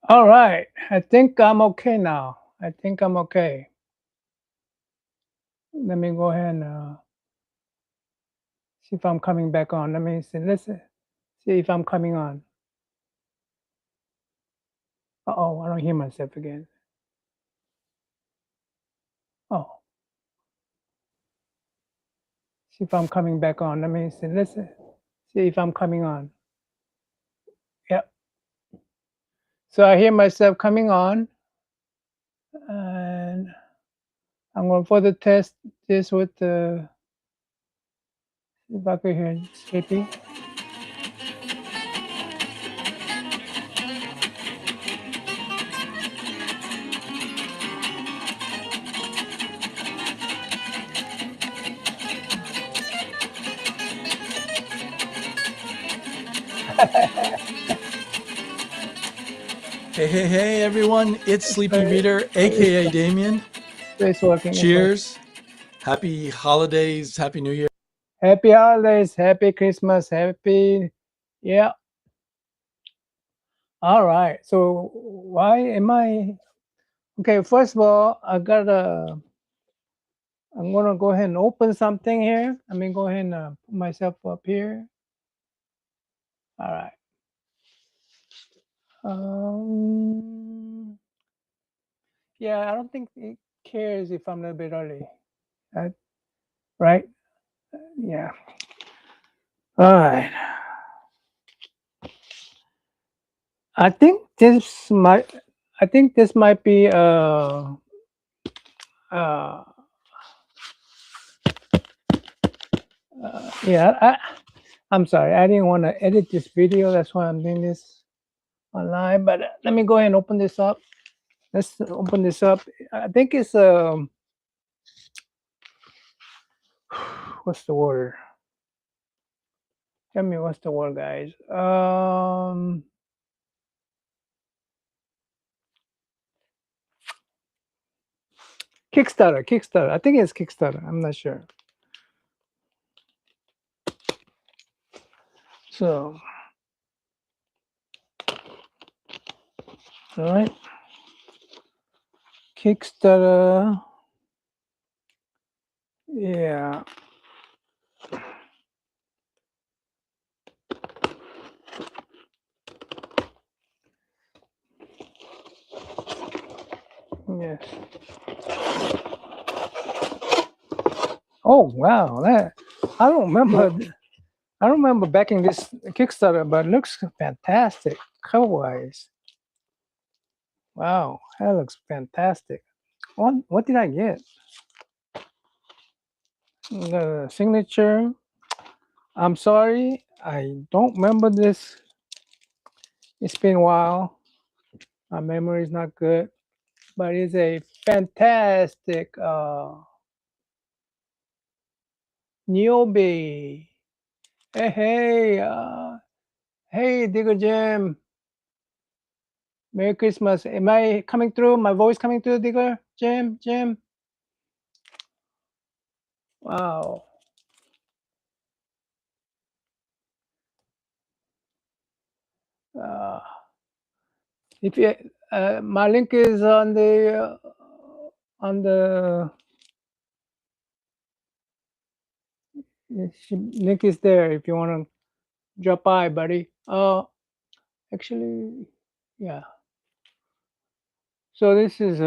All right. I think I'm okay now. I think I'm okay. Let me go ahead and see if I'm coming back on. Let me see. See if I'm coming on. Oh, I don't hear myself again. Oh, see if I'm coming back on. Let me see. See if I'm coming on. Yep. So I hear myself coming on, and I'm going to further test this with the. If I could hear Skippy. Hey, everyone. It's Sleepy Reader, aka Damien. It's working. It's working. Cheers. Happy holidays. Happy New Year. Happy holidays. Happy Christmas. Happy. Yeah. All right. So why am I okay? First of all, I'm gonna go ahead and open something here. Let me go ahead and put myself up here. All right. Um, yeah, I don't think it cares if I'm a little bit early. Uh, right? Yeah. All right. I think this might. I think this might be uh, yeah. I'm sorry. I didn't want to edit this video. That's why I'm doing this online. But let me go ahead and open this up. Let's open this up. I think it's what's the word? Tell me what's the word, guys. Kickstarter. Kickstarter. I think it's Kickstarter. I'm not sure. So, all right. Kickstarter. Yeah. Yes. Oh wow, that I don't remember. I don't remember backing this Kickstarter, but it looks fantastic cover wise. Wow, that looks fantastic. What did I get? The signature. I'm sorry, I don't remember this. It's been a while. My memory is not good, but it's a fantastic newbie. Hey, Digger Jim. Merry Christmas. Am I coming through? My voice coming through, Digger? Jim? Wow. Uh, if you, my link is on the link is there if you want to drop by, buddy. Actually, yeah. So this is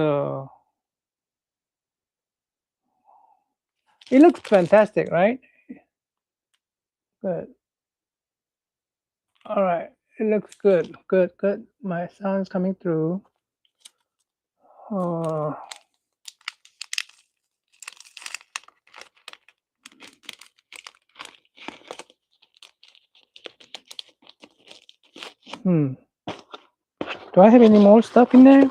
it looks fantastic, right? Good. All right. It looks good. Good. My sound's coming through. Uh, hmm. Do I have any more stuff in there?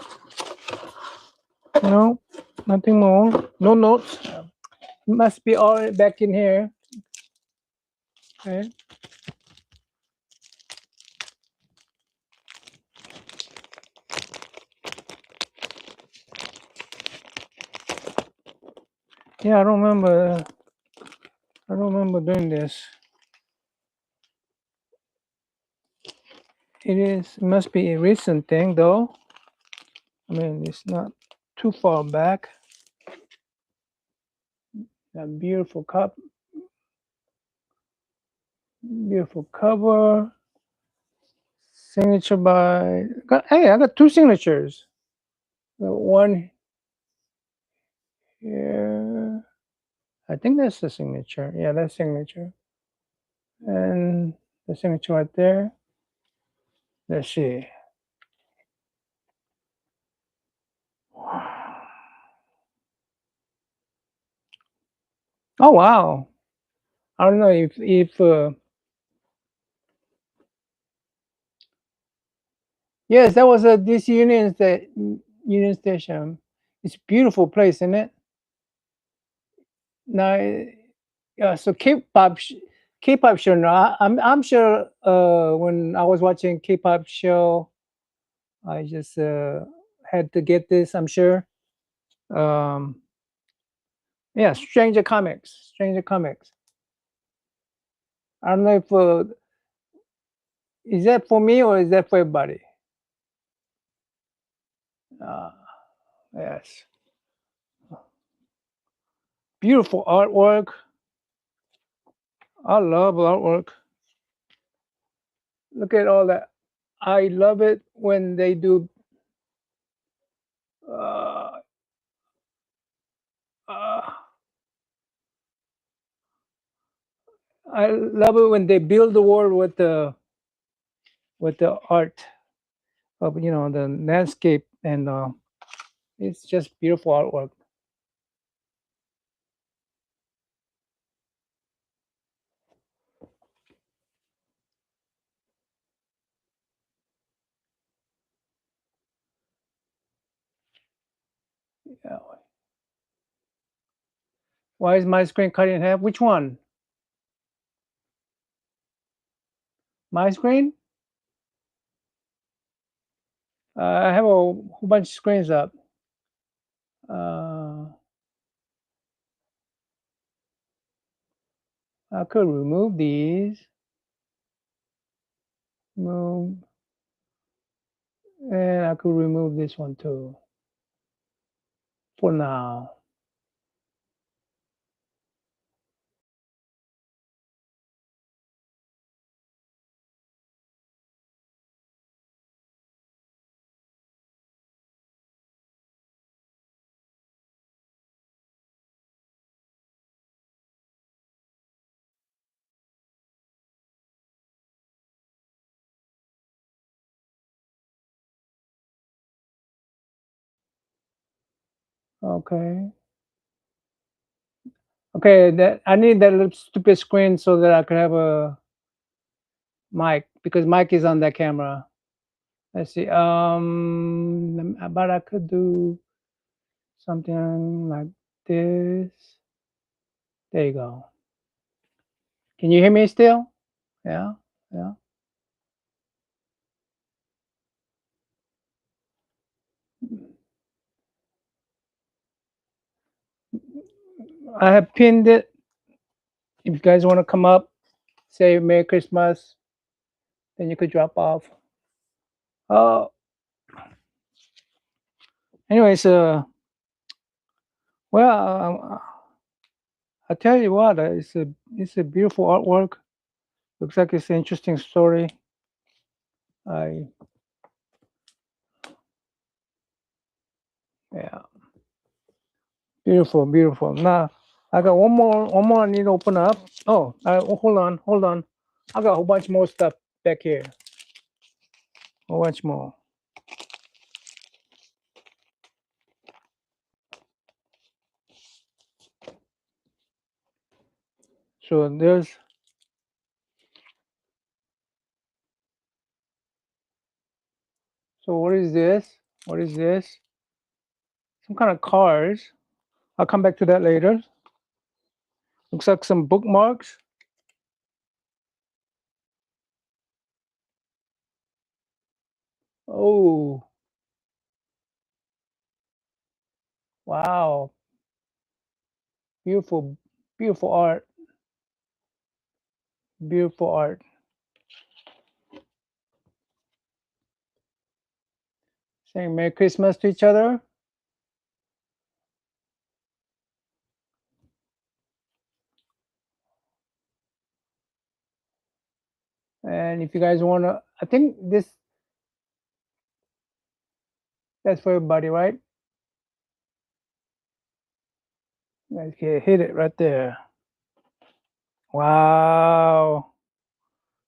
No, nothing more. No notes. It must be all back in here. Okay. Yeah, I don't remember. I don't remember doing this. It must be a recent thing though. I mean, it's not too far back. A beautiful beautiful cover. Signature by. Hey, I got two signatures. Got one here. I think that's the signature. Yeah, that's signature. And the signature right there. Let's see. Oh wow! I don't know if yes, that was a DC Union Station. It's a beautiful place, isn't it? Now, yeah. So K-pop show. No, I'm sure. When I was watching K-pop show, I just had to get this. I'm sure. Um, yeah, Stranger Comics. Stranger Comics. I don't know if is that for me or is that for everybody? Uh, yes. Beautiful artwork. I love artwork. Look at all that. I love it when they do. Uh, uh, I love it when they build the world with the art of the landscape, and it's just beautiful artwork. Yeah. Why is my screen cut in half? Which one? My screen? I have a whole bunch of screens up. Uh, I could remove these. Move, and I could remove this one too. For now. Okay. Okay, that I need that little stupid screen so that I could have a mic because mic is on that camera. Let's see. But I could do something like this. There you go. Can you hear me still? Yeah, yeah. I have pinned it. If you guys want to come up, say Merry Christmas, then you could drop off. Oh, anyways, well, I tell you what, it's a beautiful artwork. Looks like it's an interesting story. I Yeah, beautiful, beautiful. Now I got one more I need to open up. Oh, hold on. I got a whole bunch more stuff back here. A whole bunch more. So what is this? What is this? Some kind of cars. I'll come back to that later. Looks like some bookmarks. Oh, wow. Beautiful, beautiful art. Beautiful art. saying Merry Christmas to each other. And if you guys want to, I think that's for everybody, right? You guys can hit it right there. Wow.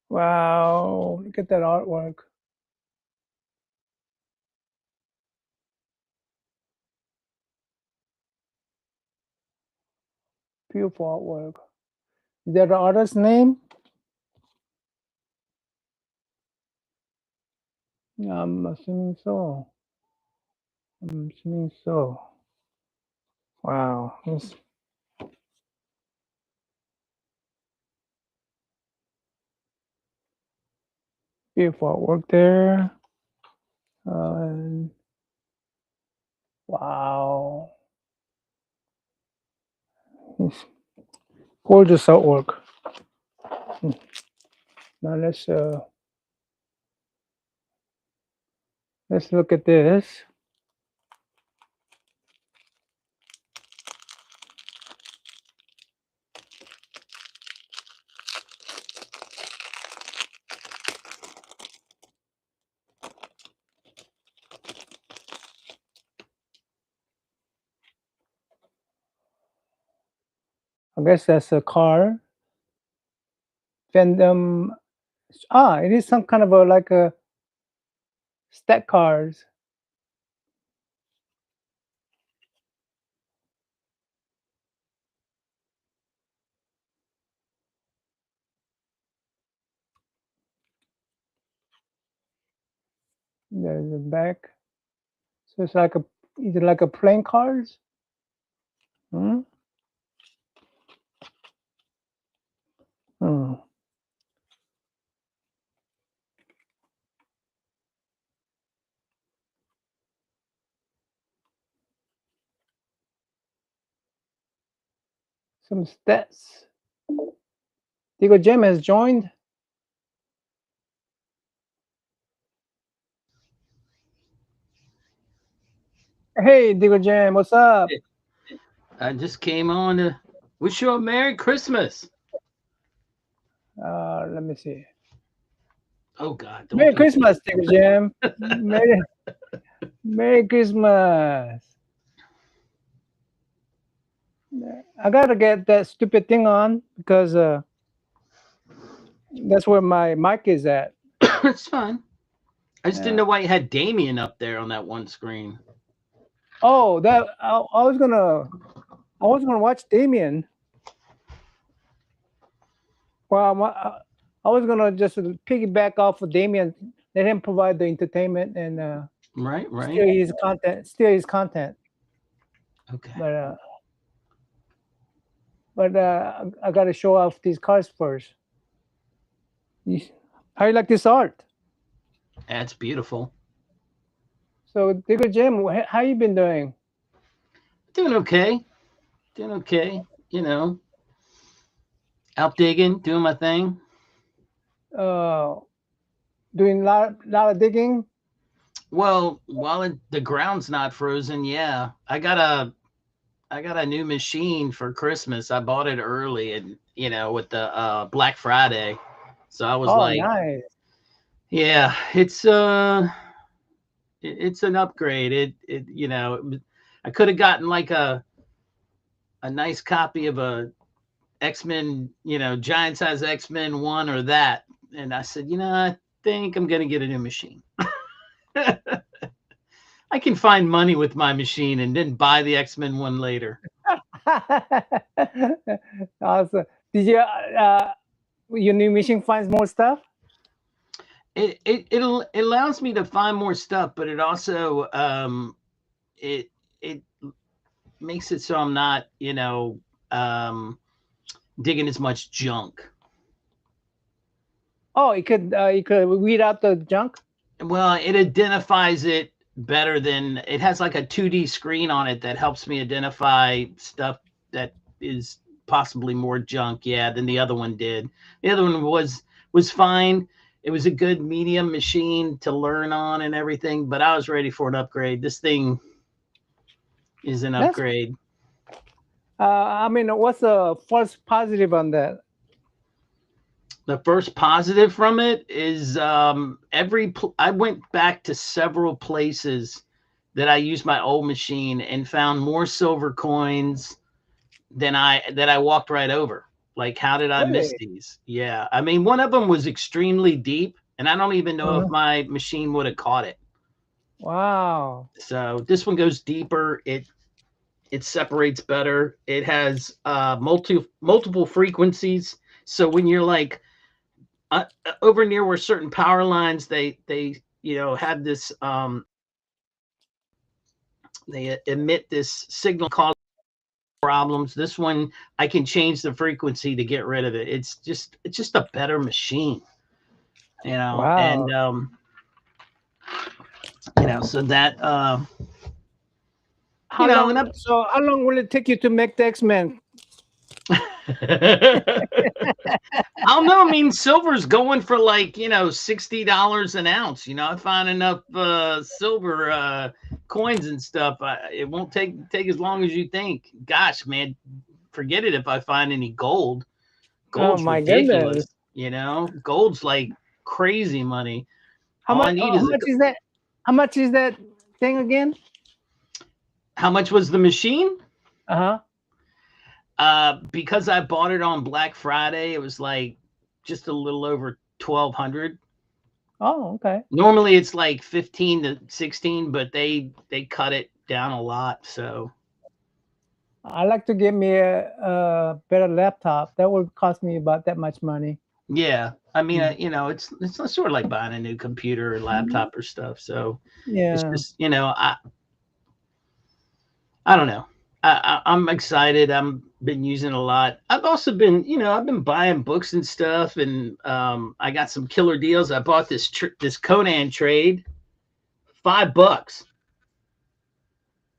Wow. Look at that artwork. Beautiful artwork. Is that the artist's name? Yeah, I'm assuming so. I'm assuming so. Wow. It's beautiful artwork there. And wow. It's gorgeous artwork. Now let's look at this. I guess that's a car. Fandom. It is some kind of a like a stack cars. There's the back. So it's like is it like a plane cars? Hmm? Hmm. Some stats. Diego Jim has joined. Hey, Diego Jim, what's up? I just came on to wish you a Merry Christmas. Let me see. Oh God, don't Merry do that. Christmas, Diego Jim. Merry Christmas. I gotta get that stupid thing on because that's where my mic is at. It's fine. I just didn't Yeah. know why you had Damien up there on that one screen. Oh, that I was gonna watch Damien. Well, I was gonna just piggyback off of Damien, let him provide the entertainment and Right, right. steal his content. Steal his content. Okay. But I gotta show off these cars first. How you like this art? That's beautiful. So, Digger Jim, how you been doing? Doing okay. Doing okay. You know, out digging, doing my thing. Uh, doing lot of digging. Well, while the ground's not frozen, yeah. I got a new machine for Christmas. I bought it early and with the Black Friday. So I was Oh, like, nice. yeah, it's an upgrade. I could have gotten like a nice copy of a X-Men, giant size X-Men one or that. And I said, I think I'm gonna get a new machine. I can find money with my machine and then buy the X-Men one later. Awesome. Did you your new machine finds more stuff? It allows me to find more stuff, but it also it makes it so I'm not um digging as much junk. Oh, you could weed out the junk. Well, it identifies it better than it has like a 2D screen on it that helps me identify stuff that is possibly more junk, yeah, than the other one did. The other one was fine. it was a good medium machine to learn on and everything, but I was ready for an upgrade. This thing is an That's upgrade. I mean, what's the first positive on that? The first positive from it is I went back to several places that I used my old machine and found more silver coins than I walked right over. Like, how did I miss Really? these? Yeah. I mean, one of them was extremely deep, and I don't even know if Uh-huh. my machine would have caught it. Wow. So this one goes deeper. It separates better. It has multiple frequencies. So when you're like over near where certain power lines, they have this they emit this signal called problems. This one I can change the frequency to get rid of it. It's just a better machine, and Wow. so that How and long? up. So how long will it take you to make the X-Men? I don't know. I mean, silver's going for like $60 an ounce. I find enough silver coins and stuff. It won't take as long as you think. Gosh, man, forget it if I find any gold. Oh Gold's my ridiculous. goodness. Gold's like crazy money. How All I much? need How is much is that? How much is that thing again? how much was the machine? Uh huh. Because I bought it on Black Friday, it was like just a little over 1,200. Oh, okay. Normally it's like 15 to 16, but they cut it down a lot. So I like to get me a better laptop. That would cost me about that much money. yeah, I mean, Mm. it's sort of like buying a new computer or Mhm. laptop or stuff. So it's Yeah. just I don't know. I'm excited. I'm been using a lot. I've also been, I've been buying books and stuff, and I got some killer deals. I bought this Conan trade, $5.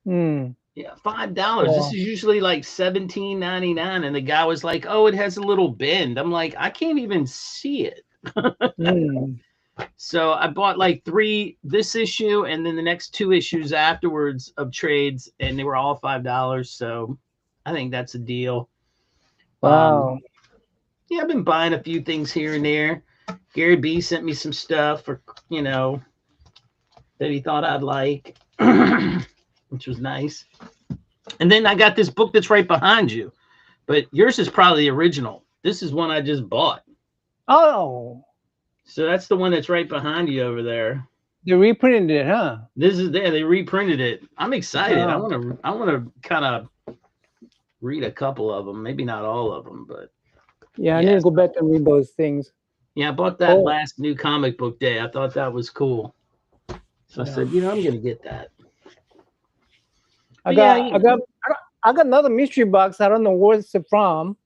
Hmm. Yeah, $5. This Well. is usually like 17.99, and the guy was like, "Oh, it has a little bend." I'm like, I can't even see it. Hmm. So I bought like three this issue, and then the next two issues afterwards of trades, and they were all $5. So I think that's a deal. Um, Wow. yeah, I've been buying a few things here and there. Gary B sent me some stuff for you know that he thought I'd like, which was nice. And then I got this book that's right behind you, but yours is probably the original. This is one I just bought. Oh, So that's the one that's right behind you over there. they reprinted it, huh? This is there. They reprinted it. I'm excited. I Oh, want to. I want to kind of read a couple of them. Maybe not all of them, but yeah. I need to yes. go back and read those things. Yeah, I bought that Oh, last new comic book day. I thought that was cool. So I yeah. said, I'm going to get that. I But yeah, got, I got, I got another mystery box. I don't know where it's from.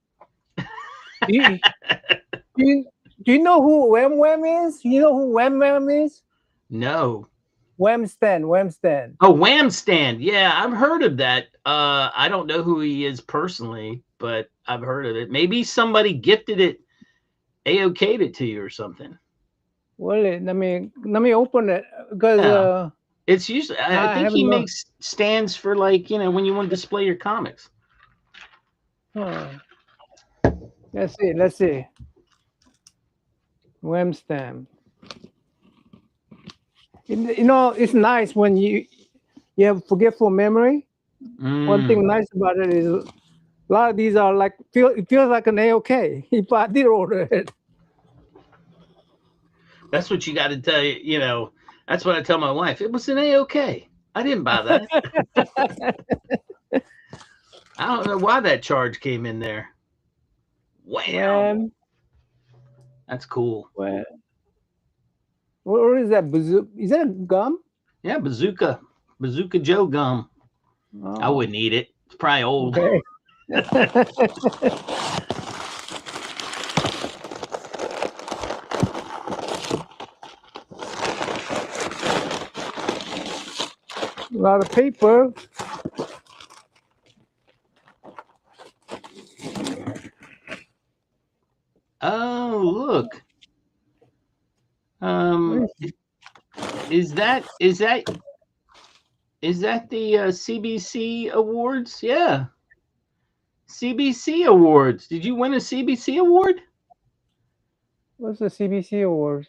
Do you, do you, do you know who Wham Wham is? You know who Wham Wham is? no. Wham Stan. Wham Stan. Oh, Wham Stand. Yeah, I've heard of that. I don't know who he is personally, but I've heard of it. Maybe somebody gifted it, AOK'd it to you or something. Well, let me open it because Yeah. It's usually, I I think he haven't know. makes stands for like, when you want to display your comics. Huh. Let's see. Let's see. Wham Stan. It's nice when you have forgetful memory. One Mm, thing nice about it is a lot of these are like it feels like an AOK if I did order it. that's what you got to tell you. That's what I tell my wife. It was an AOK. I didn't buy that. I don't know why that charge came in there. Wham. When That's cool. when what is that? Is that a gum? Yeah, Bazooka Joe gum. I Oh, wouldn't eat it. It's probably old. okay. A lot of paper. Oh, look. Is that the CBC awards? Yeah, CBC awards. Did you win a CBC award? What's the CBC awards?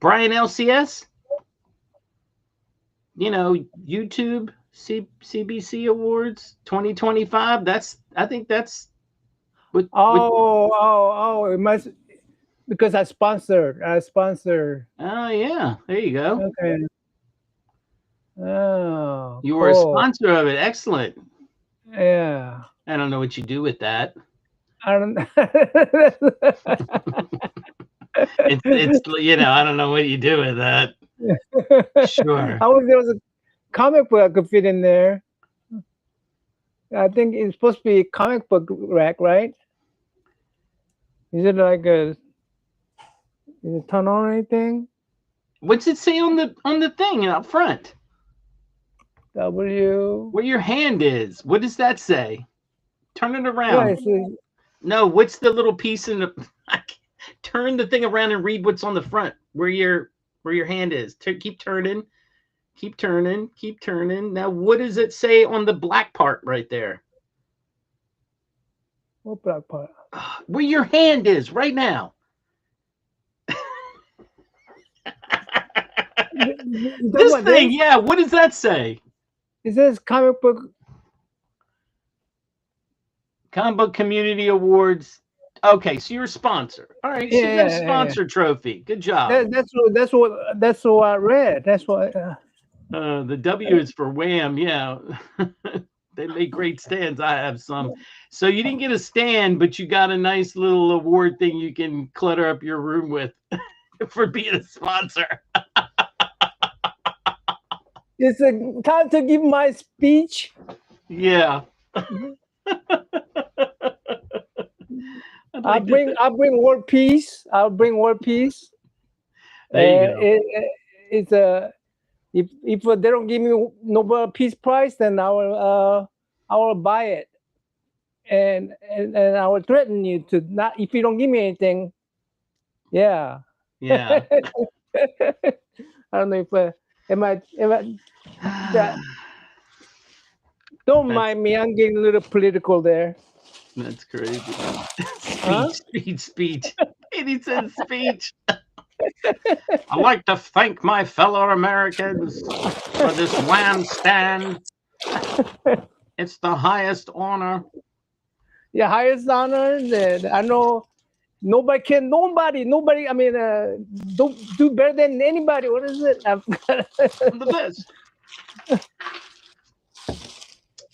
Brian LCS? You know, YouTube CBC awards 2025. I think that's what. Oh! It must because I sponsored. Oh yeah, there you go. Okay. Oh, You were a cool. sponsor of it. Excellent. Yeah. I don't know what you do with that. I don't. It's you know, I don't know what you do with that. Sure. There was a comic book I could fit in there. I think it's supposed to be a comic book rack, right? Is it like is it turn on or anything? What's it say on the thing up front? W. Where your hand is. What does that say? Turn it around. Yeah, it says, No, what's the little piece in the turn the thing around and read what's on the front where your hand is. Keep turning. Keep turning. Keep turning. Now what does it say on the black part right there? what black part? Where your hand is right now. This thing, yeah, what does that say? It says comic book. Comic Book Community Awards. Okay, so you're a sponsor. All right, so you got a sponsor trophy. Good job. That's what I read. That's what. The W is for Wham. Yeah, they make great stands. I have some. So you didn't get a stand, but you got a nice little award thing you can clutter up your room with for being a sponsor. It's a time to give my speech. Yeah. I'll bring world peace. I'll bring world peace. There you go. It's a if they don't give me Nobel Peace Prize, then I will buy it, and I will threaten you to not if you don't give me anything. Yeah. Yeah. I don't know if am I don't mind me. I'm getting a little political there. That's crazy. Huh? Speech. And he says speech. I'd like to thank my fellow Americans for this Wham stand. It's the highest honor. Yeah, highest honor. That I know nobody. I mean, don't do better than anybody. What is it? I'm the best.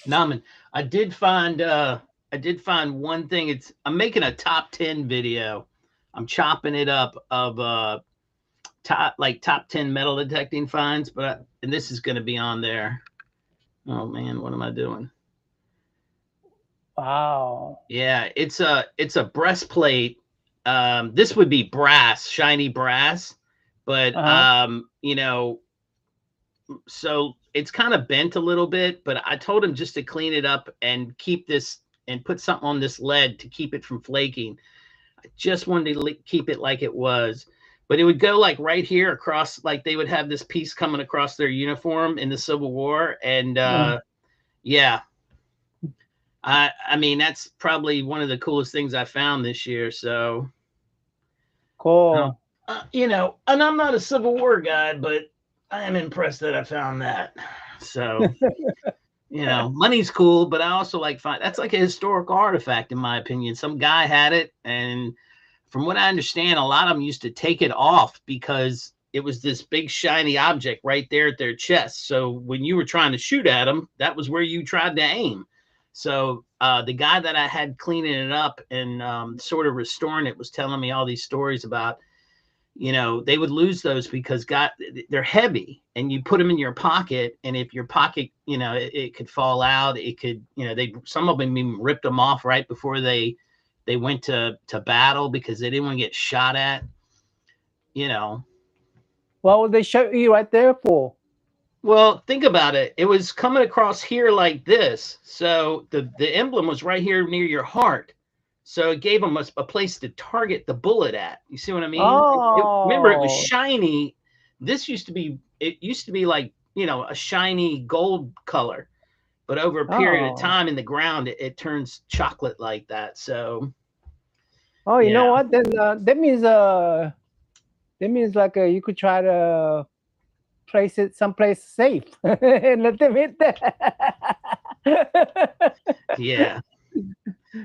Naman, I did find one thing. I'm making a top 10 video. I'm chopping it up of top 10 metal detecting finds, and this is going to be on there. Oh man, what am I doing? Wow. Yeah, it's a breastplate. This would be brass, shiny brass, but you know, so it's kind of bent a little bit, but I told him just to clean it up and keep this and put something on this lead to keep it from flaking. I just wanted to keep it like it was, but it would go like right here across, like they would have this piece coming across their uniform in the Civil War. And yeah, I mean, that's probably one of the coolest things I found this year. So cool. You know, and I'm not a Civil War guy, but I am impressed that I found that. So, you know, money's cool, but I also that's like a historical artifact, in my opinion. Some guy had it, and from what I understand, a lot of them used to take it off because it was this big shiny object right there at their chest. So when you were trying to shoot at them, that was where you tried to aim. So the guy that I had cleaning it up and sort of restoring it was telling me all these stories about, you know, they would lose those because they're heavy and you put them in your pocket. And if your pocket, you know, it could fall out, it could, you know, some of them even ripped them off right before they went to battle because they didn't want to get shot at, you know. What would they shoot you right there for? Well, think about it. It was coming across here like this. So the emblem was right here near your heart. So it gave them a place to target the bullet at. You see what I mean? Oh. Remember, it was shiny. this used to be, it used to be like, you know, a shiny gold color, but over a period of Oh, time in the ground, it turns chocolate like that. So oh, you know yeah. what? Then that means like you could try to place it someplace safe and let them hit that. Yeah.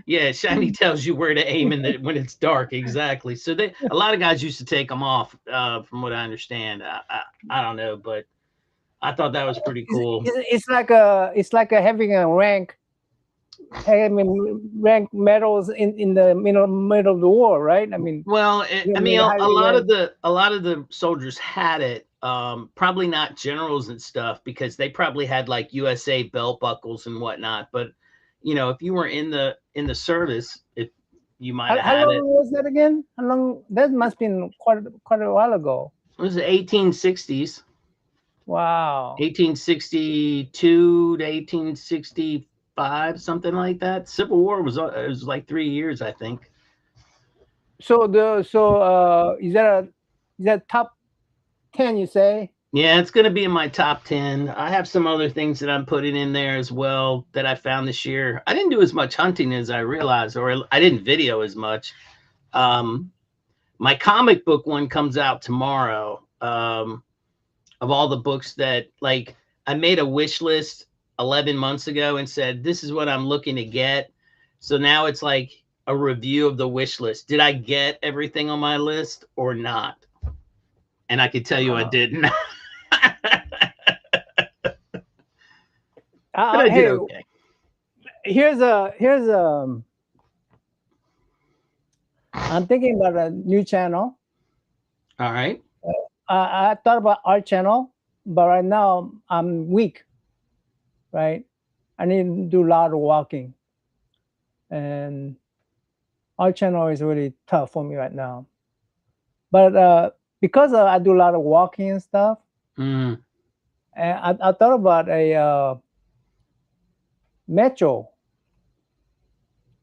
Yeah, shiny tells you where to aim in the when it's dark. Exactly. So they a lot of guys used to take them off, from what I understand. I don't know, but I thought that was pretty cool. It's like a having a rank, having rank medals in the middle of the war, right? I mean, Well, you I know, mean, highly ranked. a lot of the soldiers had it. Probably not generals and stuff because they probably had like USA belt buckles and whatnot. But you know, if you were in the service, if you might have How had long it. was that again? How long? That must have been quite a while ago. It was the 1860s. Wow. 1862 to 1865, something like that. Civil War was it was like 3 years, I think. Is that top 10? You say? Yeah, it's going to be in my top 10. I have some other things that I'm putting in there as well that I found this year. I didn't do as much hunting as I realized, or I didn't video as much. Um, my comic book one comes out tomorrow. Of all the books that, like, I made a wish list 11 months ago and said, this is what I'm looking to get. So now it's like a review of the wish list. Did I get everything on my list or not? And I could tell you I Wow. didn't. But I did Hey, okay. here's a. I'm thinking about a new channel. All right. I thought about our channel, but right now I'm weak. Right, I need to do a lot of walking, and our channel is really tough for me right now. But because I do a lot of walking and stuff, Mm. and I thought about a metro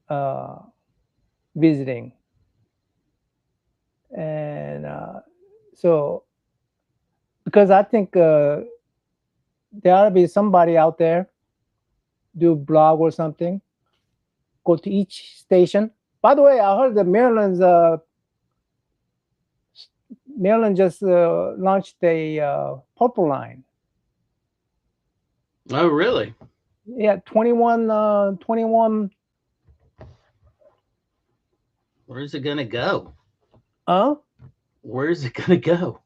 uh, visiting, and so because I think there ought to be somebody out there do blog or something, go to each station. By the way, I heard that Maryland just launched a purple line. Oh, really? Yeah, 21. Where's it going to go? Huh? Where's it going to go?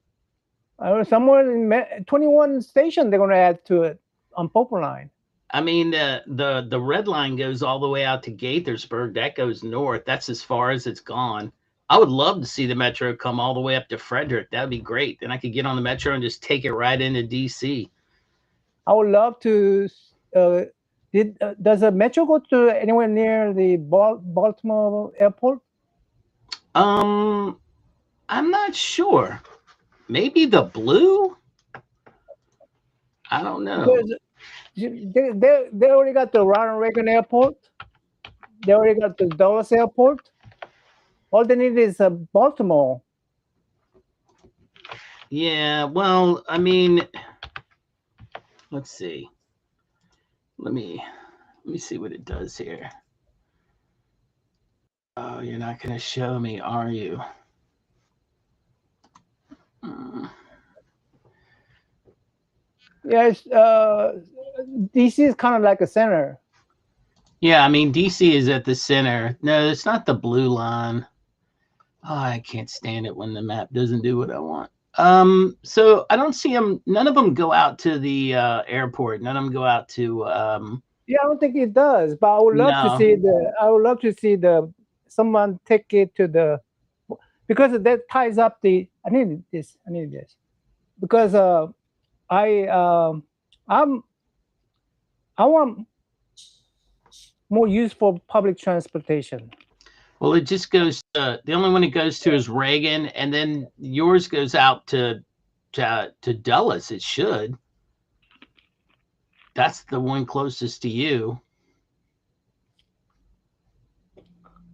Somewhere in 21 station they're going to add to it on purple line. I mean, the red line goes all the way out to Gaithersburg. That goes north. That's as far as it's gone. I would love to see the metro come all the way up to Frederick. That'd be great. Then I could get on the metro and just take it right into DC. I would love to. Does the metro go to anywhere near the Baltimore airport? I'm not sure. Maybe the blue. I don't know. Because they already got the Ronald Reagan Airport. They already got the Dulles Airport. All they need is Baltimore. Yeah. Well, I mean, let's see. Let me see what it does here. Oh, you're not going to show me, are you? Yes, DC is kind of like a center. Yeah, I mean, DC is at the center. No, it's not the blue line. Oh, I can't stand it when the map doesn't do what I want. So I don't see them. None of them go out to the airport. None of them go out to. Yeah, I don't think it does, but I would love to No. see someone take it to the, because that ties up the. I need this. Because I want more use for public transportation. Well, it just goes. The only one it goes to is Reagan, and then yours goes out to Dulles. It should. That's the one closest to you.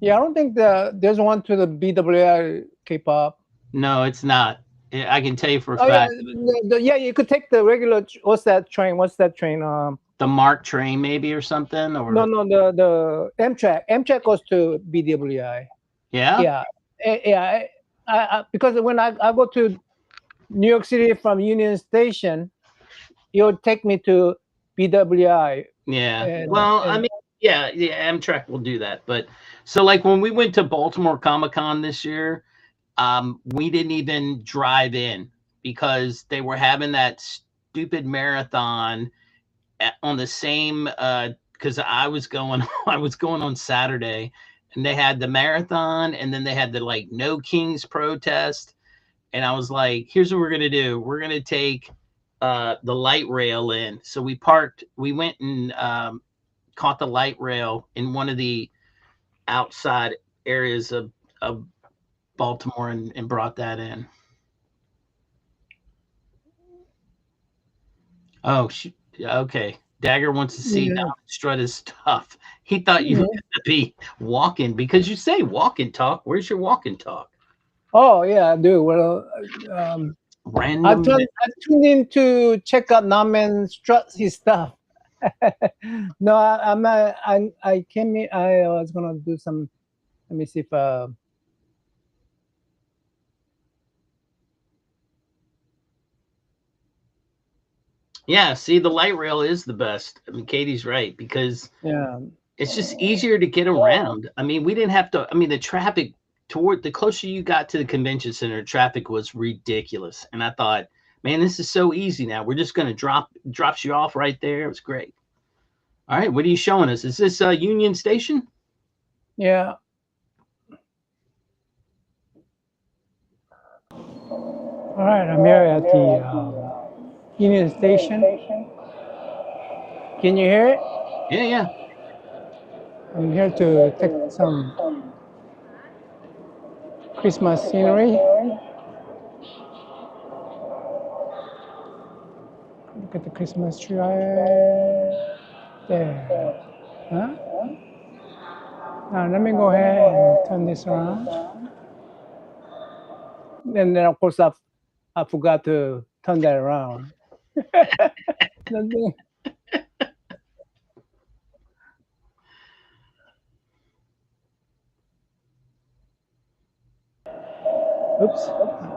Yeah, I don't think there's one to the BWI K-pop. No, it's not. I can tell you for a Oh yeah, fact. yeah. You could take the regular. What's that train? What's that train? The Mark train, maybe, or something, No, or no, the Amtrak. Amtrak goes to BWI. yeah, Yeah, yeah. Because when I go to New York City from Union Station, it would take me to BWI. yeah. And, Well, I and mean, yeah. Amtrak will do that, but so like when we went to Baltimore Comic Con this year, we didn't even drive in because they were having that stupid marathon on the same. Because I was going, I was going on Saturday, and they had the marathon, and then they had the like No Kings protest, and I was like, here's what we're gonna do. We're gonna take the light rail in. So we parked. We went and caught the light rail in one of the outside areas of Baltimore and brought that in. Oh, okay. Dagger wants to see yeah, Donald strut his stuff. He thought you were yeah. going to be walking because you say walk and talk. Where's your walk and talk? Oh yeah, I do. Well, um, Random. I tuned in to check out Norman strut his stuff. No, I'm not. I came in. I was gonna do some. Let me see if. Yeah, see, the light rail is the best. I mean, Katie's right because Yeah. it's just easier to get around. I mean, we didn't have to. I mean, the traffic toward the closer you got to the convention center, traffic was ridiculous. And I thought, man, this is so easy now. We're just going to drops you off right there. It was great. All right, what are you showing us? Is this Union Station? Yeah. All right. I'm here at the Union Station. Can you hear it? Yeah, yeah. I'm here to take some Christmas scenery. Look at the Christmas tree right there. Huh? Now let me go ahead and turn this around. And then of course I forgot to turn that around. Oops.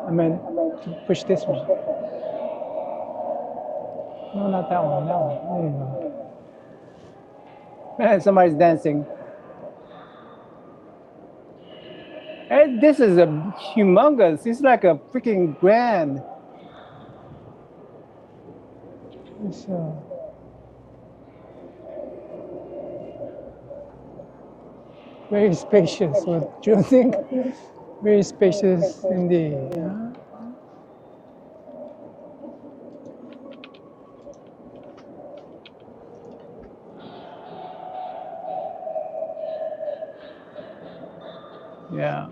I meant to push this one. No, not that one. That one. There you go. Man, somebody's dancing. Hey, this is a humongous. It's like a freaking grand. It's very spacious. What do you think? Very spacious indeed. Huh? Yeah.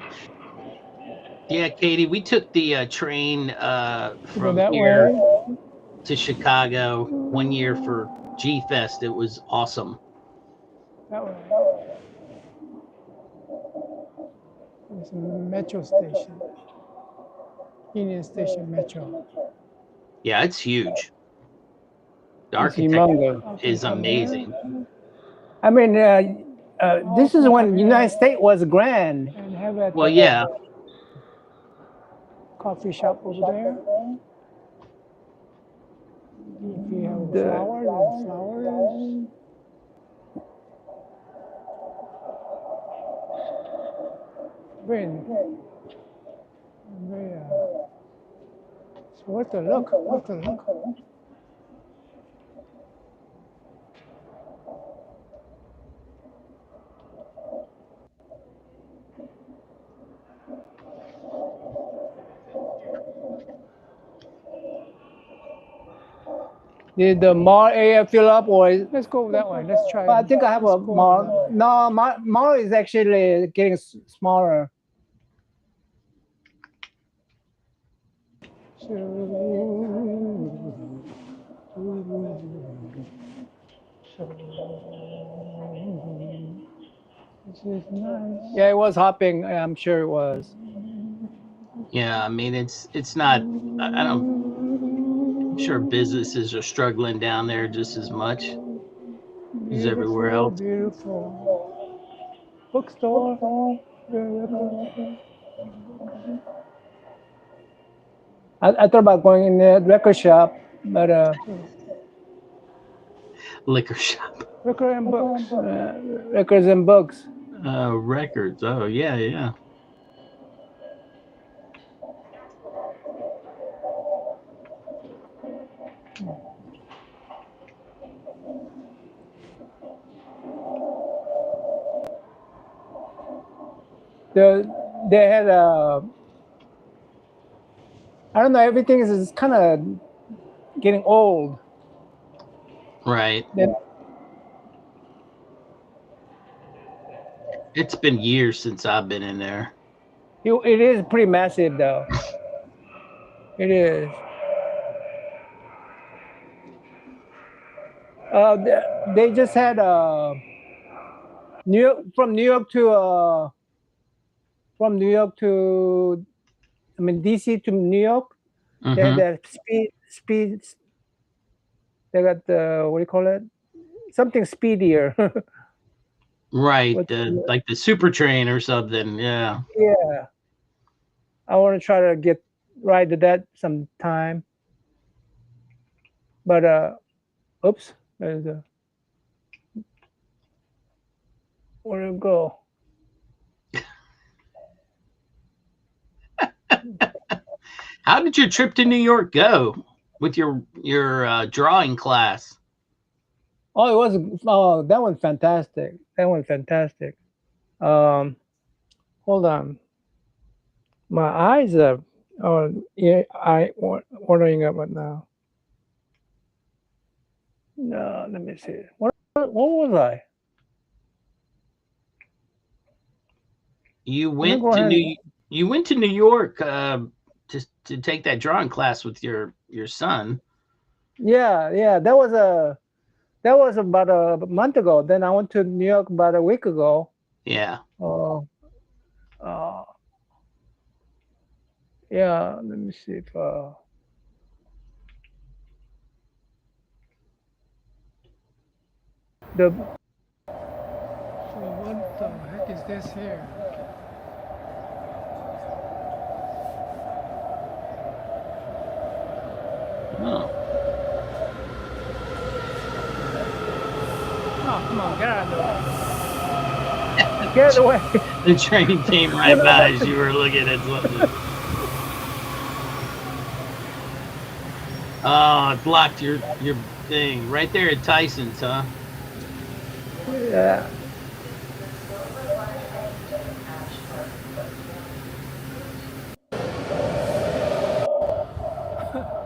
Yeah, Katie, we took the train Go from that here way. to Chicago one year for G Fest. It was awesome. That way. It's a metro station. Union Station Metro. Yeah, it's huge. The It's architecture humongous. is amazing. I mean, this is when the United States was grand. And have at Well, yeah, coffee shop over there. If you have flowers. Very, very, it's worth a look. Worth a look. Did the mall area fill up, or let's go that way? Let's try. I think I have a mall. No, mall is actually getting smaller. This is nice. Yeah, it was hopping. I'm sure it was. Yeah, I mean it's not. I don't. I'm sure businesses are struggling down there just as much as everywhere Beautiful, else. beautiful. Bookstore. I thought about going in the record shop, but Liquor shop, record and books, records and books. records. Oh yeah, yeah. They had I don't know. Everything is kind of getting old. Right. Then It's been years since I've been in there. it is pretty massive, though. It is. They just had New York from New York to I mean DC to New York. They had Hmm. that speed. They got the what do you call it? Something speedier. Right. What? Like the super train or something. Yeah. Yeah, I want to try to get ride to that sometime. But oops, there's a where to go? How did your trip to New York go with your drawing class? Oh, it was. Oh, that one's fantastic. That one's fantastic. Um, hold on. My eyes are. Oh, yeah, watering up right now. No, let me see. What was I? You Let me went go to ahead. New York to take that drawing class with your son. Yeah. That was about a month ago. Then I went to New York about a week ago. Yeah. Uh, uh, yeah. Let me see if the So what the heck is this here? Oh. Oh, come on, get out of the way. get it away. The train came right by as you were looking at something. Oh, it blocked your thing right there at Tyson's, huh? Yeah.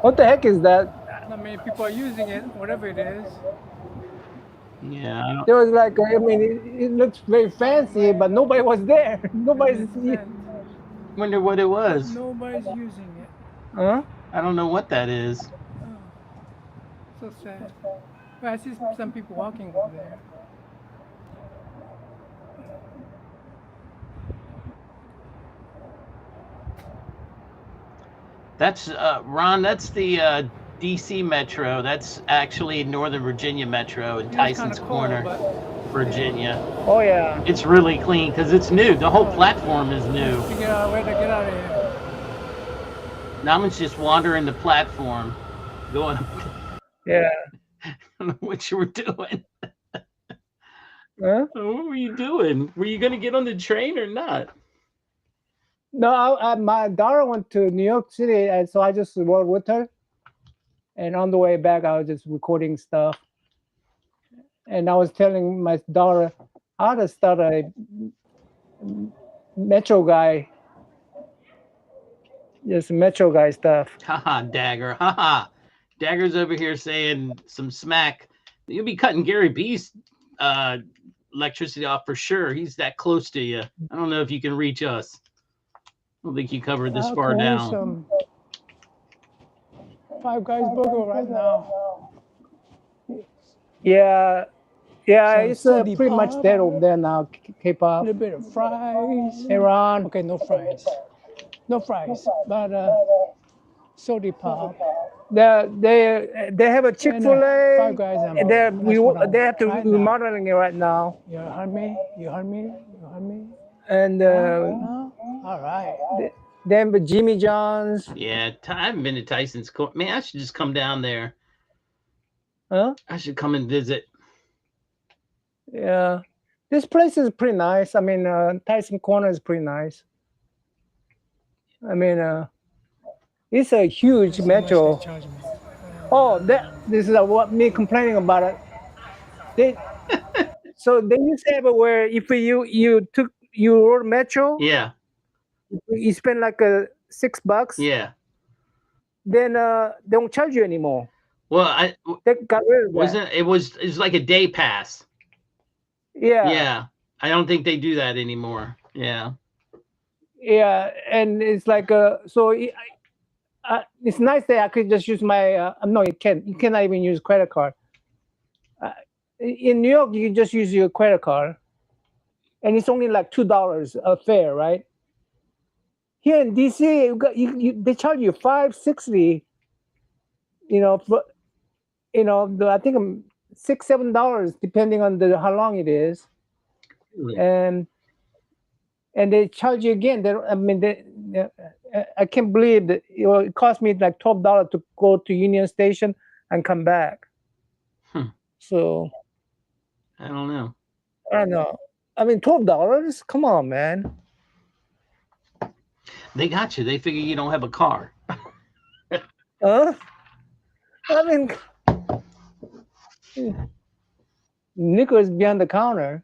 What the heck is that? Not many people are using it, whatever it is. Yeah. I don't, There was like, I mean, it looks very fancy, but nobody was there. Nobody's, 100%. wonder what it But was. nobody's using it. huh? I don't know what that is. Oh, so sad. But I see some people walking over there. That's Ron. That's the DC Metro. That's actually Northern Virginia Metro in It is Tyson's kind of cold, Corner, but Virginia. Oh yeah. It's really clean because it's new. The whole platform is new. figure out a way to get out of here. Naman's just wandering the platform, going. Yeah. I don't know what you were doing. Huh? What were you doing? Were you going to get on the train or not? No, my daughter went to New York City, and so I just rode with her. And on the way back, I was just recording stuff. And I was telling my daughter how to start a Metro guy, just Metro guy stuff. Haha, Dagger. Haha. Dagger's over here saying some smack. You'll be cutting Gary B's electricity off for sure. He's that close to you. I don't know if you can reach us. I don't think you covered this far Okay, down. some Five Guys burger right now. Yeah, Some it's city pretty much dead over there now. A K-pop. little bit of fries. Hey, Ron. Okay, no fries. No fries, but soda pop. They have a Chick-fil-A. Five Guys and They that's what I they have to right now. remodeling it right now, You heard me? You heard me? You heard me? and No? All right. then with Jimmy John's. Yeah, I haven't been to Tyson's Corner. Man, I should just come down there. Huh? I should come and visit. Yeah, this place is pretty nice. I mean, Tyson Corner is pretty nice. I mean, it's a huge So much they metro. charge me. Oh, this is what me complaining about it. They so they used to have it where if you rode metro, Yeah, you spend like $6, yeah. then they don't charge you anymore. Well, They got rid of that. wasn't it was like a day pass. Yeah, Yeah, I don't think they do that anymore. Yeah, yeah, and it's like so it's nice that I could just use my no, you can't. You cannot even use credit card. In New York, you can just use your credit card, and it's only like $2 a fare, right? Here in DC, they charge you $5.60. For I think $6-7 depending on how long it is, really. and they charge you again. I can't believe that it cost me like $12 to go to Union Station and come back. So I don't know. I don't know. I mean, $12. Come on, man. They got you. They figure you don't have a car. Huh? I mean, liquor is behind the counter.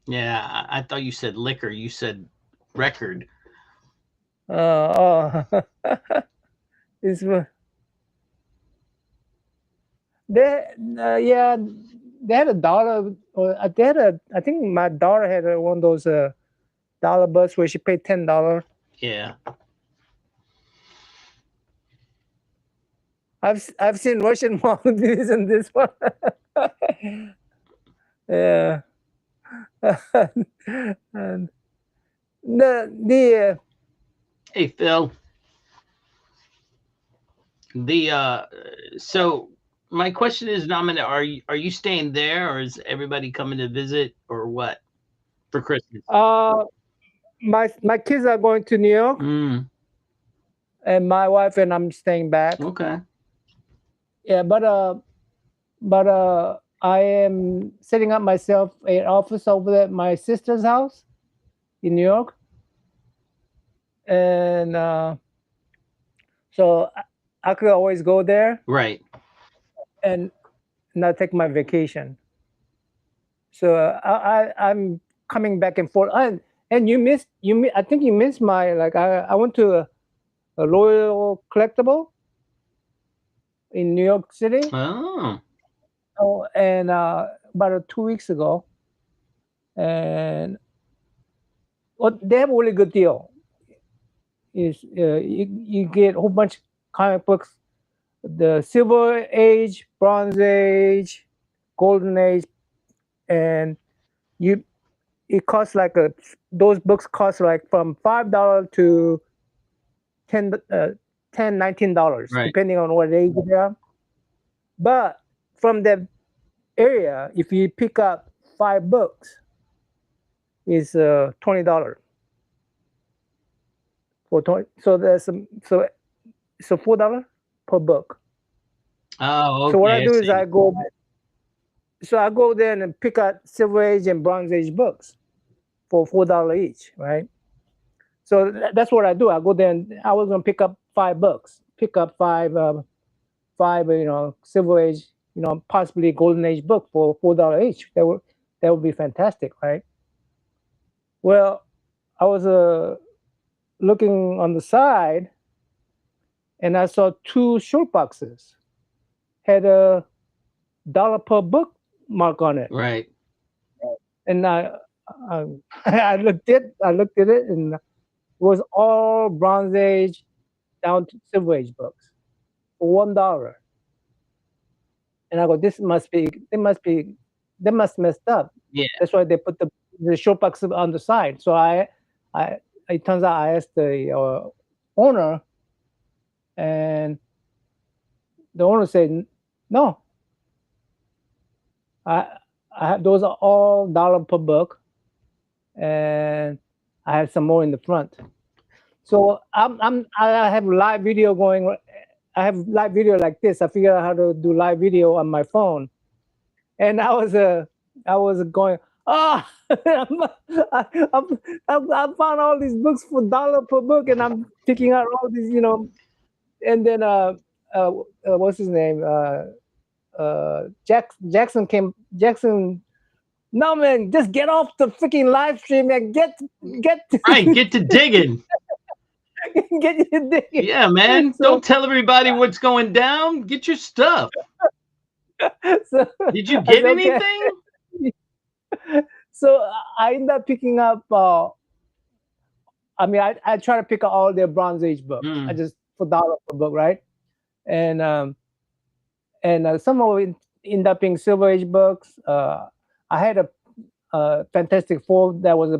Yeah, I thought you said liquor. You said record. Oh, it's yeah. They had $1, or they had I think my daughter had one of those dollar bus where she paid $10. Yeah. I've seen Russian movies in this one. Yeah. And the Hey, Phil. So my question is, Namina, are you staying there, or is everybody coming to visit, or what, for Christmas? my kids are going to New York, and my wife and I'm staying back. Okay. Yeah, but I am setting up myself an office over at my sister's house in New York, and so I could always go there Right. and not take my vacation. So I'm coming back and forth. And I think you missed my I went to a Royal Collectible in New York City. Oh. Oh, and about 2 weeks ago, and they have a really good deal. Is you get a whole bunch of comic books, the Silver Age, Bronze Age, Golden Age, and it costs those books cost like from $5 to $19, Right. depending on what age they are. But from the area, if you pick up 5 books, is $20 for 20. So so $4 per book. Oh, okay. So what I do is see. I go there and pick up Silver Age and Bronze Age books for $4 each, right? So that's what I do. I go there and I was gonna pick up 5 books, pick up five Silver Age, possibly Golden Age book for $4 each. That would be fantastic, right? Well, I was looking on the side, and I saw 2 short boxes had a $1 per book mark on it, Right. and I looked at it, and it was all Bronze Age down to Silver Age books for $1. And I go, they must messed up. Yeah. That's why they put the short box on the side. So it turns out I asked owner, and the owner said, "No, I, those are all dollar per book, and I have some more in the front." So I have live video going. I have live video like this. I figured out how to do live video on my phone, and I was going, ah, I found all these books for dollar per book, and I'm picking out all these, and then what's his name? Jackson. No man, just get off the freaking live stream and get Right, get to digging. get your digging. Yeah, man. So- Don't tell everybody what's going down. Get your stuff. So Did you I get said, okay. anything? So I end up picking up. I try to pick up all their Bronze Age books. Mm. I just for dollar per book, right? And some of it end up being Silver Age books. I had a Fantastic Four that was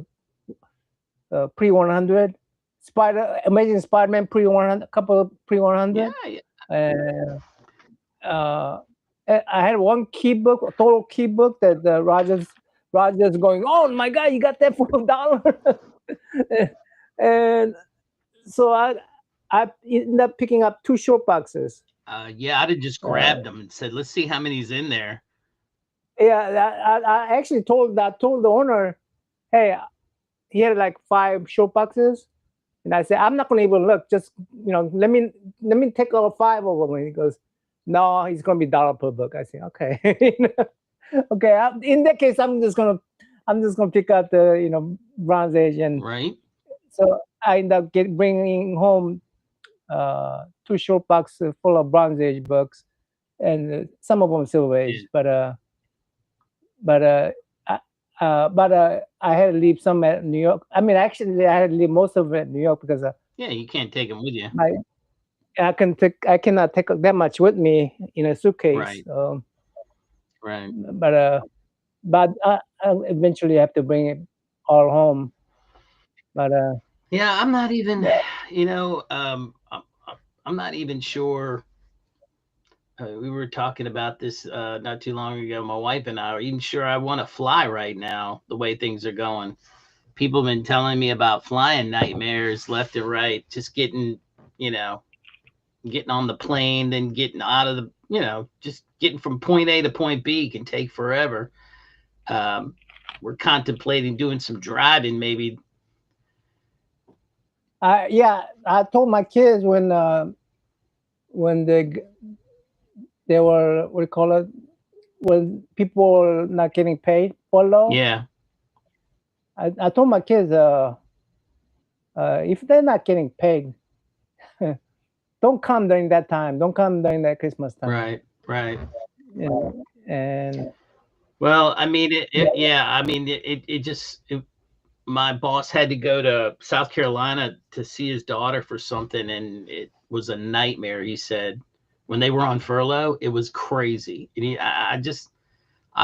a pre-100. Amazing Spider-Man pre-100, a couple of pre-100. Yeah. And I had one key book, a total key book that Rogers going, "Oh my God, you got that for $1." And so I ended up picking up 2 short boxes. Yeah, I'd have just grabbed them and said, "Let's see how many's in there." Yeah, I actually told the owner, "Hey," he had like 5 short boxes, and I said, "I'm not going to even look. Just let me take all 5 of them." And he goes, "No, it's going to be dollar per book." I said, "Okay, okay." In that case, I'm just gonna pick out the Bronze Age, and Right. so I end up bringing home 2 short boxes full of Bronze Age books, and some of them Silver Age, Yeah. but I had to leave some at New York. I mean, actually, I had to leave most of it at New York because Yeah, you can't take them with you. I cannot take that much with me in a suitcase. Right. So, Right. but I eventually have to bring it all home. But Yeah, I'm not even, I'm not even sure. We were talking about this not too long ago. My wife and I are even sure I want to fly right now, the way things are going. People have been telling me about flying nightmares left and right, just getting on the plane, then getting out of the, just getting from point A to point B can take forever. We're contemplating doing some driving, maybe. I told my kids when they were, what do you call it, when people were not getting paid, furlough. Yeah. I told my kids, if they're not getting paid, don't come during that time. Don't come during that Christmas time. Right. And well, I mean, my boss had to go to South Carolina to see his daughter for something, and it was a nightmare. He said when they were on furlough, it was crazy. And I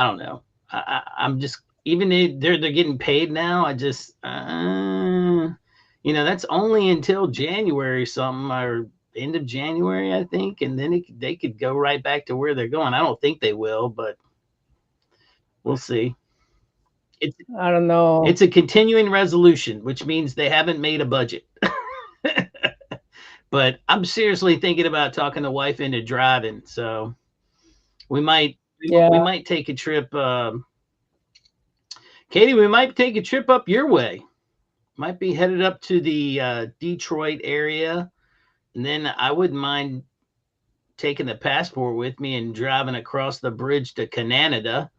don't know. I'm just, even if they're getting paid now, I just, that's only until January something, or end of January, I think, and then they could go right back to where they're going. I don't think they will, but we'll see. I don't know. It's a continuing resolution, which means they haven't made a budget. But I'm seriously thinking about talking the wife into driving, so we might take a trip. Katie, we might take a trip up your way. Might be headed up to the Detroit area, and then I wouldn't mind taking the passport with me and driving across the bridge to Canada.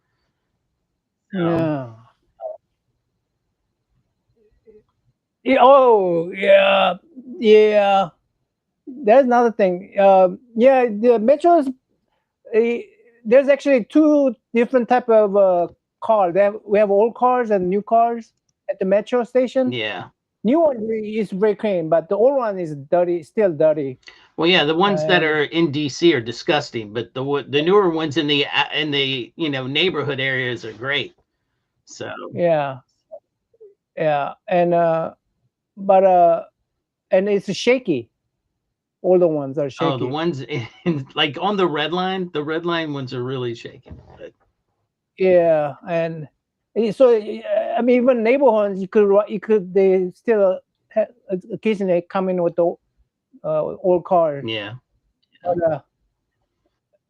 Yeah. Oh, yeah. There's another thing. The metros. There's actually 2 different type of cars. We have old cars and new cars at the metro station. Yeah. New one is very clean, but the old one is dirty, still dirty. Well, yeah, the ones that are in DC are disgusting, but the newer ones in the neighborhood areas are great. So yeah, and and it's shaky. All the ones are shaky. Oh, the ones like on the red line ones are really shaking. But Yeah, and so I mean, even neighborhoods they still occasionally come in with the old car. yeah. But,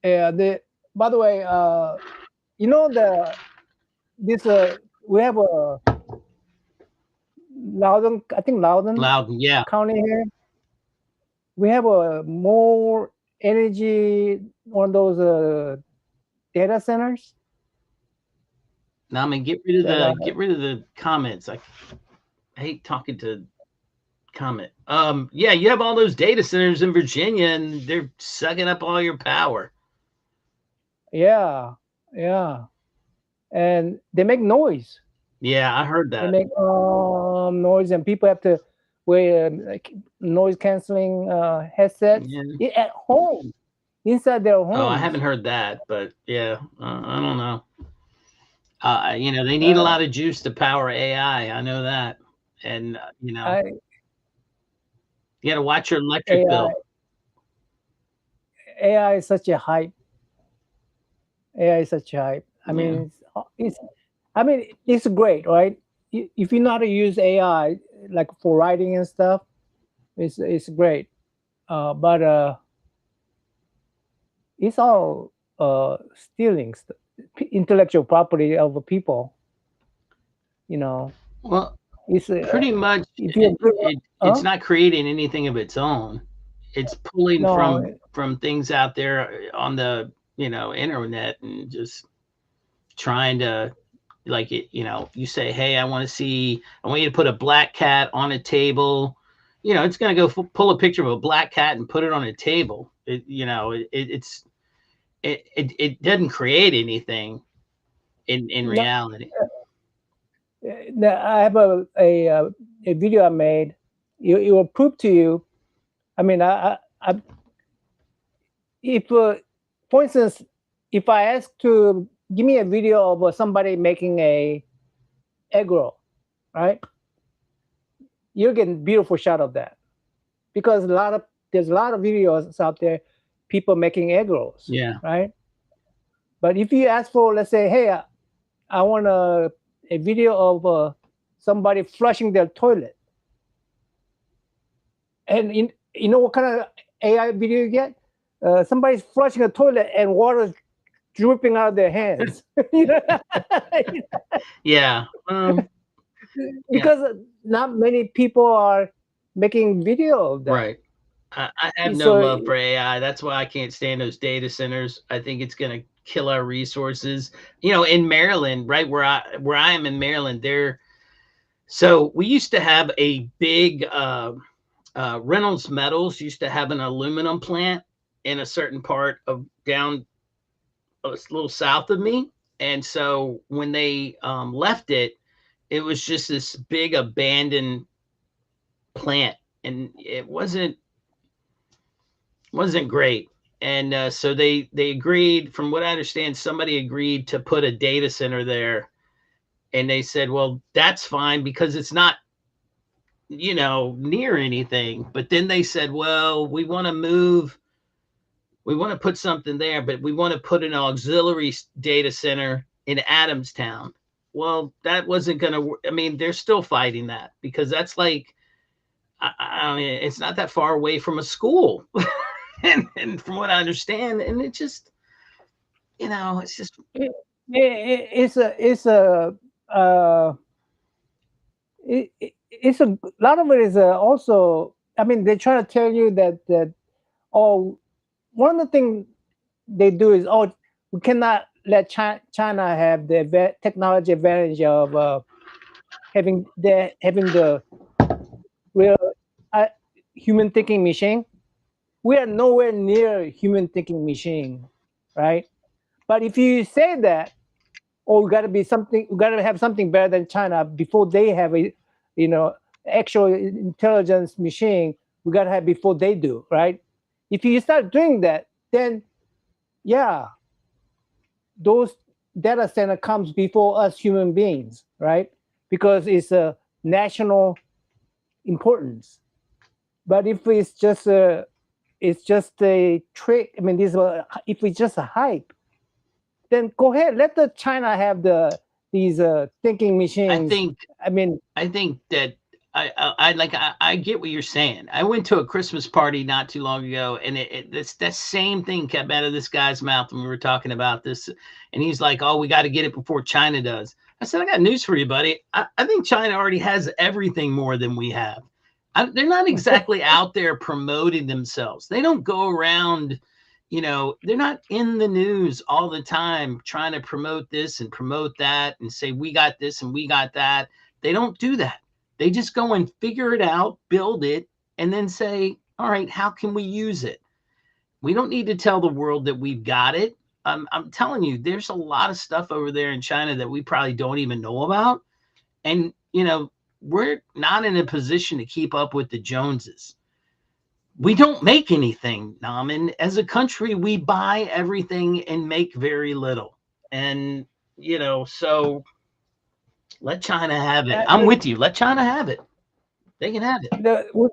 yeah. By the way, you know this we have a Loudoun, I think Loudoun Loud, yeah. County here. We have a more energy one of those data centers. Now I mean get rid of That, the comments. I hate talking to comment. Yeah, you have all those data centers in Virginia and they're sucking up all your power. yeah, yeah, and they make noise. Yeah, I heard They that. make noise, and people have to wear like noise canceling headsets Yeah. at home, inside their homes. Oh, I haven't heard that, but yeah, I don't know. You know, they need a lot of juice to power AI. I know that, and you know, you got to watch your electric bill. AI is such a hype. AI is such a hype. I mean, it's great, right? If you know how to use AI, like for writing and stuff, it's great. But it's all stealing intellectual property of the people. You know, Well, it's pretty much it's not creating anything of its own. It's pulling from things out there on the internet and just trying to like it. You say, hey, I want you to put a black cat on a table. It's going to go pull a picture of a black cat and put it on a table. It doesn't create anything in reality. I have a video I made. It will prove to you. I mean, if for instance, if I ask to give me a video of somebody making a egg roll, right? You get a beautiful shot of that because there's a lot of videos out there, people making egg rolls. Yeah. Right. But if you ask for, let's say, hey, I want a video of somebody flushing their toilet, and you know what kind of AI video you get? Somebody's flushing a toilet and water's dripping out of their hands. Yeah. Because not many people are making video of that. Right. I have no love for AI. That's why I can't stand those data centers. I think it's going to kill our resources. In Maryland, right where I am in Maryland, so we used to have a big Reynolds Metals used to have an aluminum plant in a certain part of down a little south of me. And so when they left it was just this big abandoned plant, and it wasn't great. And so they agreed, from what I understand, somebody agreed to put a data center there, and they said, well, that's fine because it's not near anything. But then they said, well, we want to put something there, but we want to put an auxiliary data center in Adamstown. Well, that wasn't going to work. I mean, they're still fighting that because that's like, I mean, it's not that far away from a school. and from what I understand, and it just, it's just. It's a lot of it is also, I mean, they try to tell you that one of the things they do is, we cannot let China have the technology advantage of having the real human thinking machine. We are nowhere near human thinking machine, right? But if you say that, we got to have something better than China before they have a, actual intelligence machine. We got to have before they do, right? If you start doing that, then yeah, those data center comes before us human beings, right? Because it's a national importance. But if it's just a trick. I mean, if it's just a hype, then go ahead. Let the China have these thinking machines. I mean, I think that I get what you're saying. I went to a Christmas party not too long ago, and that same thing kept out of this guy's mouth when we were talking about this, and he's like, "Oh, we got to get it before China does." I said, "I got news for you, buddy. I think China already has everything more than we have. They're not exactly out there promoting themselves. They don't go around." They're not in the news all the time trying to promote this and promote that and say, we got this and we got that. They don't do that. They just go and figure it out, build it, and then say, all right, how can we use it? We don't need to tell the world that we've got it. I'm telling you, there's a lot of stuff over there in China that we probably don't even know about. And, we're not in a position to keep up with the Joneses. We don't make anything, Naman. As a country, we buy everything and make very little. And, so let China have it. I'm with you. Let China have it. They can have it. We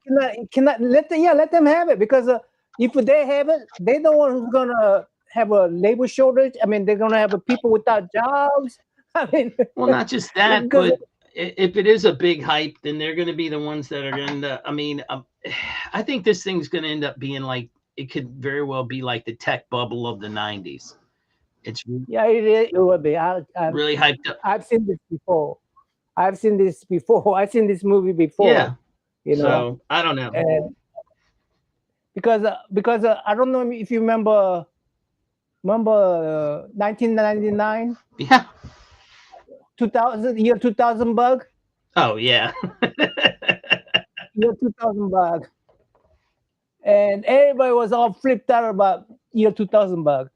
cannot let them have it, because if they have it, they're the one who's gonna have a labor shortage. I mean, they're gonna have people without jobs. I mean, well, not just that, but if it is a big hype, then they're going to be the ones that are going to. I mean, I think this thing's going to end up being like, it could very well be like the tech bubble of the '90s. It's it will be. Really hyped up. I've seen this before. I've seen this movie before. Yeah. So I don't know. And because I don't know if you remember 1999. Yeah. 2000 bug. Oh yeah. Year 2000 bug. And everybody was all flipped out about year 2000 bug.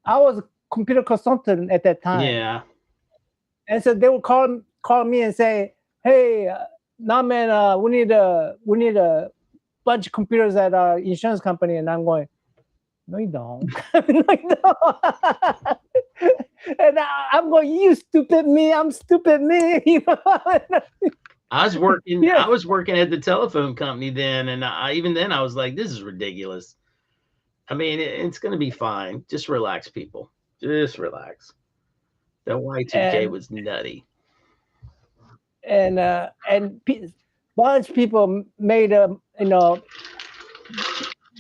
I was a computer consultant at that time. Yeah. And so they would call me and say, "Hey, man, we need a bunch of computers at our insurance company." And I'm going, "No, you don't." No, you don't. And I'm going, "You stupid me! I'm stupid me!" I was working. Yeah. I was working at the telephone company then, and even then I was like, "This is ridiculous." I mean, it's going to be fine. Just relax, people. Just relax. That Y2K was nutty. And bunch of people made a bunch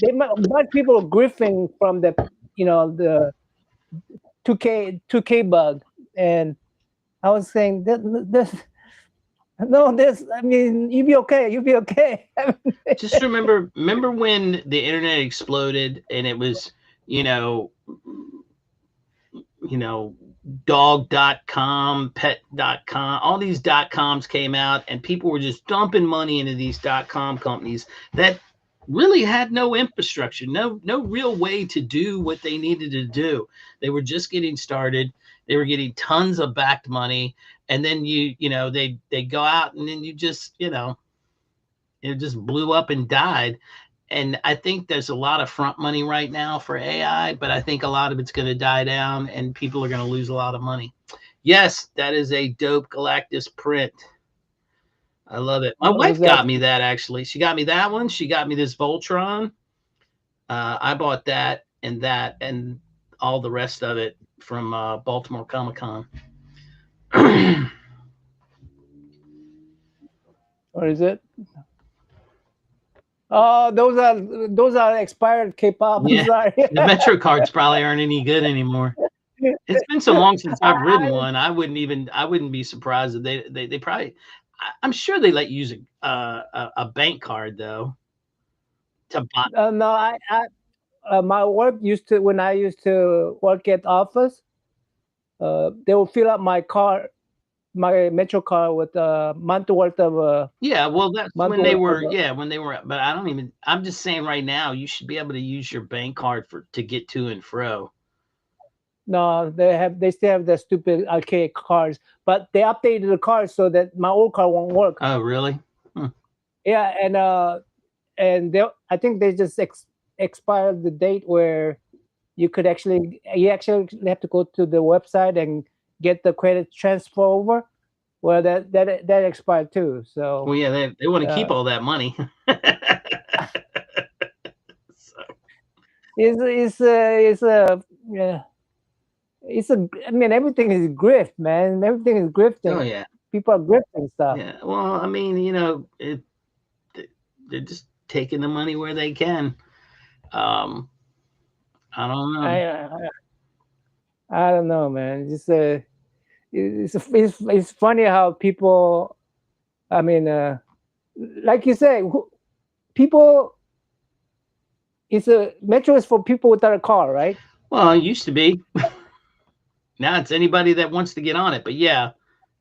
of people griffing from the the 2K bug, and I was saying this. I mean, you'll be okay. You'll be okay. Just remember when the internet exploded and it was, dog.com, pet.com, all these .coms came out, and people were just dumping money into these .com companies that really had no infrastructure, no real way to do what they needed to do. They were just getting started. They were getting tons of backed money. And then they go out, and then you just, it just blew up and died. And I think there's a lot of front money right now for AI, but I think a lot of it's going to die down and people are going to lose a lot of money. Yes, that is a dope Galactus print. I love it. My wife got me that, actually. She got me that one. She got me this Voltron. I bought that and all the rest of it from Baltimore Comic-Con. What is it? Oh, those are expired K-pop. Yeah. The Metro cards probably aren't any good anymore. It's been so long since I've ridden one. I wouldn't be surprised if they probably. I'm sure they let you use a bank card though. To buy. No, my work when I used to work at office, they would fill up my Metro card with a month worth of. Yeah, well, that's when they were. But I'm just saying right now, you should be able to use your bank card to get to and fro. No, they still have the stupid archaic cards, but they updated the card so that my old card won't work. Oh, really? Yeah, and I think they just expired the date where you actually have to go to the website and get the credit transfer over. Well, that expired too. So well, yeah, they want to keep all that money. So, Yeah, I mean, everything is grift, man. Everything is oh grifting. yeah, People are grifting stuff. yeah. Well, I mean, you know, they're just taking the money where they can. Um, I don't know. I don't know, man. It's funny how people. I mean, like you say, people. It's a metro is for people without a car, right? Well, it used to be. Now it's anybody that wants to get on it. But yeah,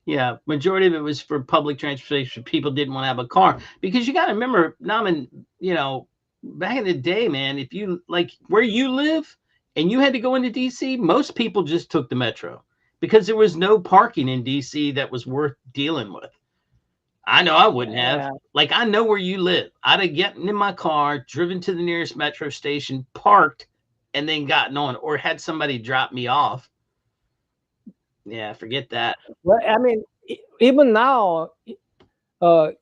yeah, majority of it was for public transportation. People didn't want to have a car because you got to remember, Naman, you know, back in the day, man, if you like where you live and you had to go into DC, most people just took the metro because there was no parking in DC that was worth dealing with. I know I wouldn't have. Yeah. Like, I know where you live. I'd have gotten in my car, driven to the nearest metro station, parked, and then gotten on, or had somebody drop me off. Yeah, forget that. Well, I mean, even now,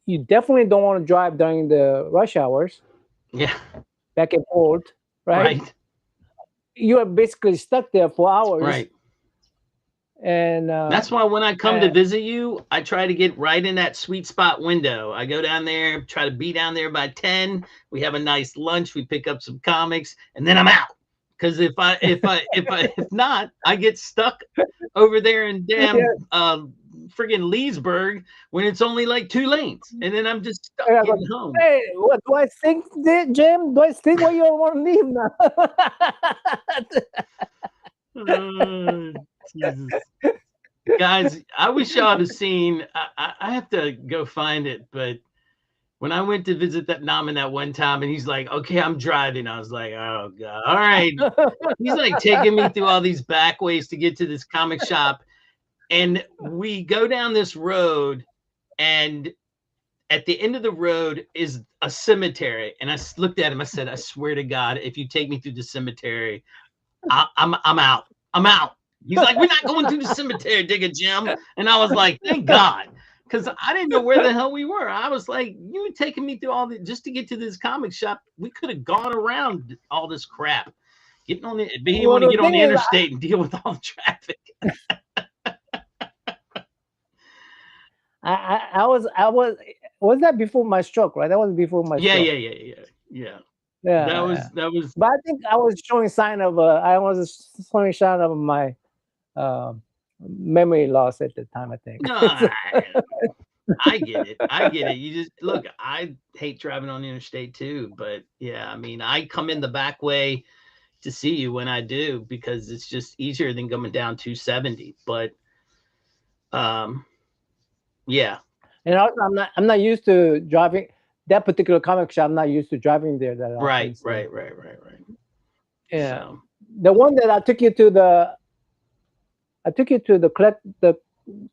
you definitely don't want to drive during the rush hours, Yeah, back and forth, right? right, You are basically stuck there for hours, right. and That's why when I come to uh, visit you, I try to get right in that sweet spot window. I go down there, try to be down there by 10. We have a nice lunch, we pick up some comics, and then I'm out. Because if not, I get stuck over there in damn yeah, friggin' Leesburg when it's only like 2 lanes, and then I'm just stuck yeah, but, getting home. hey, what do I think, Jim? Do I think why you don't want to leave now? Jesus. Guys, I wish y'all had seen. I have to go find it, but when I went to visit that Naman that one time, and he's like, "Okay, I'm driving," I was like, "Oh God, all right." He's like taking me through all these back ways to get to this comic shop, and we go down this road, and at the end of the road is a cemetery. And I looked at him. I said, "I swear to God, if you take me through the cemetery, I'm out. I'm out." He's like, "We're not going to the cemetery, Digger Jim." And I was like, "Thank God." Because I didn't know where the hell we were. I was like, "You were taking me through all the just to get to this comic shop. We could have gone around all this crap. Getting on the but he Well, want to the get on thing the is, interstate and deal with all the traffic." was that before my stroke, right? That was before my Yeah, stroke. yeah. Yeah, That was but I think I was showing sign of showing sign of my memory loss at the time, I think. no, I get it. I get it. You just look, I hate driving on the interstate too, but yeah, I mean, I come in the back way to see you when I do because it's just easier than coming down 270. But yeah, And also, I'm not used to driving that particular comic shop. I'm not used to driving there that often. right. So, yeah, So the one that I took you to the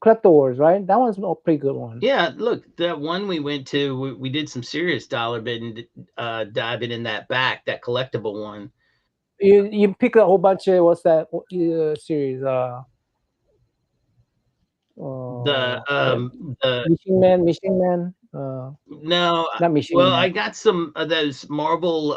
collectors, right? That one's a pretty good one. yeah, look, that one we went to, we did some serious dollar bidding, diving in that back, that collectible one. You pick a whole bunch of what's that series? The Machine Man. no, Not Machine well, Man. I got some of those Marvel.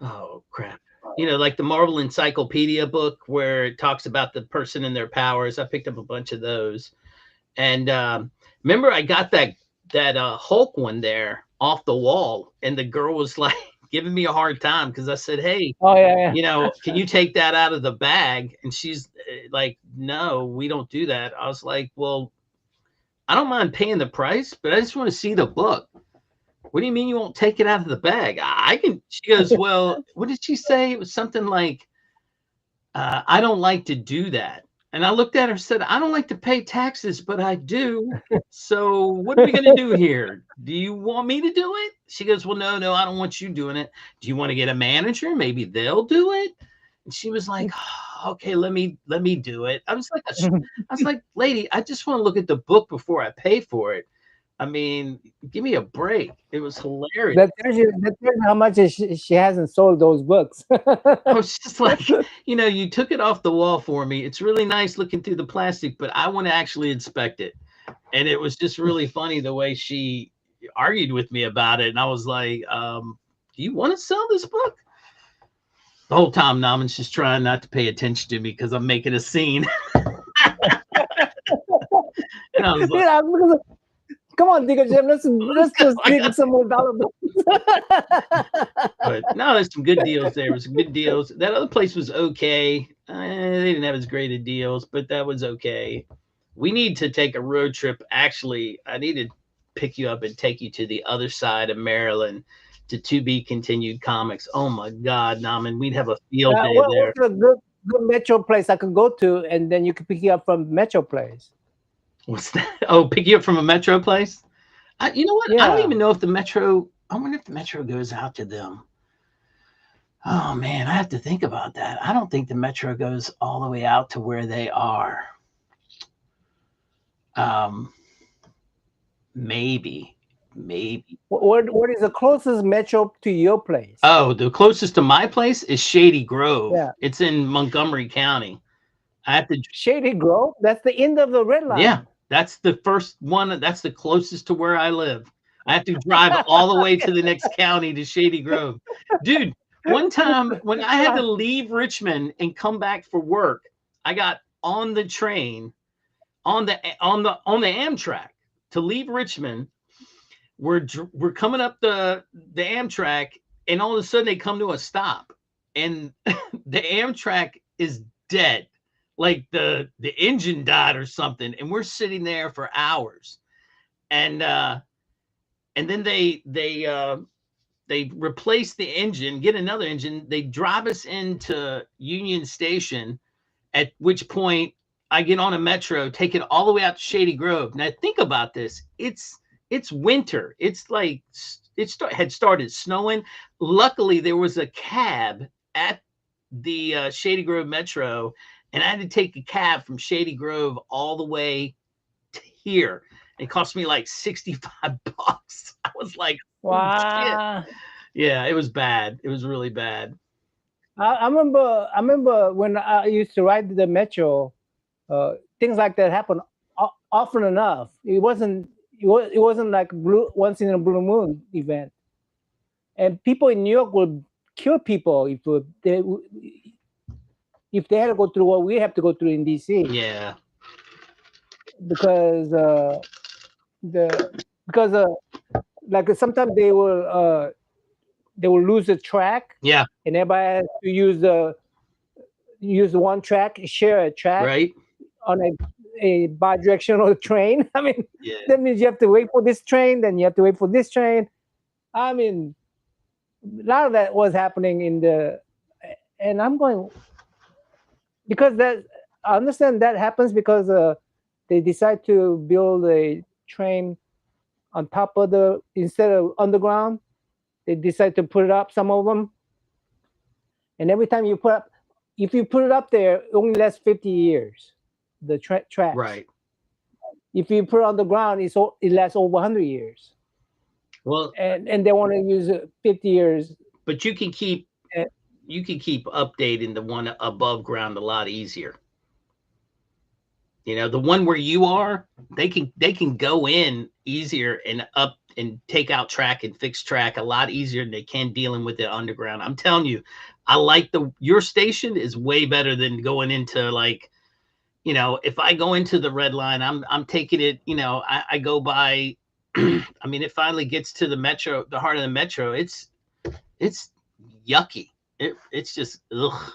Oh crap! You know, like the Marvel Encyclopedia book where it talks about the person and their powers. I picked up a bunch of those, and remember, I got that Hulk one there off the wall, and the girl was like giving me a hard time because I said, "Hey, Oh yeah. you know, can you take that out of the bag?" And she's like, "No, we don't do that." I was like, "Well, I don't mind paying the price, but I just want to see the book." "What do you mean you won't take it out of the bag?" I can. She goes, "Well, what did she say?" It was something like, "I don't like to do that." And I looked at her and said, "I don't like to pay taxes, but I do. So what are we going to do here? Do you want me to do it?" She goes, "Well, no, I don't want you doing it. Do you want to get a manager? Maybe they'll do it." And she was like, "Oh, okay, let me do it." I was like, "Lady, I just want to look at the book before I pay for it. I mean, give me a break." It was hilarious. That tells you how much she hasn't sold those books. I was just like, you took it off the wall for me. It's really nice looking through the plastic, but I want to actually inspect it. And it was just really funny the way she argued with me about it, and I was like, do you want to sell this book? The whole time, Naman's just trying not to pay attention to me because I'm making a scene. And I was like, Yeah, because- come on, Digger Jim, let's just dig some more dollar bills. but no, there's some good deals there. There's some good deals. That other place was okay. They didn't have as great of deals, but that was okay. We need to take a road trip. Actually, I need to pick you up and take you to the other side of Maryland to be continued comics. Oh my God, Naman, we'd have a field day there. What's a good Metro place I could go to, and then you can pick you up from Metro place? What's that? Oh, pick you up from a Metro place? You know what? I don't Yeah. even know if the Metro, I wonder if the Metro goes out to them. Oh man, I have to think about that. I don't think the Metro goes all the way out to where they are. Maybe. What is the closest Metro to your place? Oh, the closest to my place is Shady Grove. Yeah. It's in Montgomery County. I have to. Shady Grove? That's the end of the red line. Yeah, that's the first one. That's the closest to where I live. I have to drive all the way to the next county to Shady Grove. Dude, one time when I had to leave Richmond and come back for work, I got on the train on the Amtrak to leave Richmond. We're coming up the Amtrak, and all of a sudden they come to a stop, and the Amtrak is dead. Like the engine died or something, and we're sitting there for hours, and then they replace the engine, get another engine. They drive us into Union Station, at which point I get on a Metro, take it all the way out to Shady Grove. Now think about this. It's winter. It's like had started snowing. Luckily, there was a cab at the Shady Grove Metro, and I had to take a cab from Shady Grove all the way to here. It cost me like $65. I was like, wow. shit. Yeah, it was bad. It was really bad. I remember when I used to ride the Metro, things like that happen often enough. It wasn't like once in a blue moon event, and people in New York would kill people if they had to go through what we have to go through in DC. Yeah, because like sometimes they will lose the track. Yeah, and everybody has to use the one track, share a track, right. On a bi-directional train. I mean, Yeah. that means you have to wait for this train, then you have to wait for this train. I mean, a lot of that was happening and I'm going, because I understand that happens because they decide to build a train on top of instead of underground, they decide to put it up, some of them. And every time if you put it up there, it only lasts 50 years. The track. Right. If you put it on the ground, it lasts over 100 years. Well, and they want to use 50 years. But you can keep updating the one above ground a lot easier. You know, the one where you are, they can go in easier and up and take out track and fix track a lot easier than they can dealing with it underground. I'm telling you, I like your station is way better than going into, like, you know, if I go into the red line, I'm taking it, you know, I go by, I mean, it finally gets to the Metro, the heart of the Metro. It's yucky. It's just, ugh.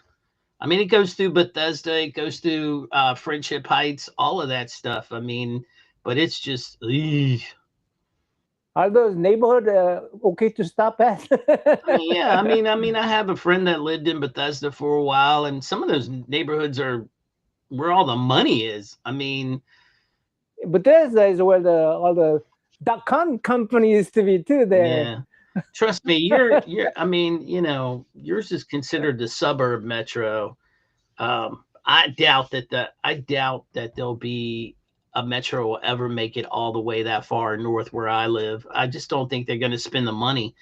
I mean, it goes through Bethesda, it goes through Friendship Heights, all of that stuff. I mean, but it's just, ugh. Are those neighborhood okay to stop at? Yeah, I mean, I have a friend that lived in Bethesda for a while, and some of those neighborhoods are where all the money is. I mean, Bethesda is where all the .com company used to be too. There. Yeah. Trust me, you're. I mean, you know, yours is considered the suburb Metro. I doubt that there'll be a Metro will ever make it all the way that far north where I live. I just don't think they're going to spend the money.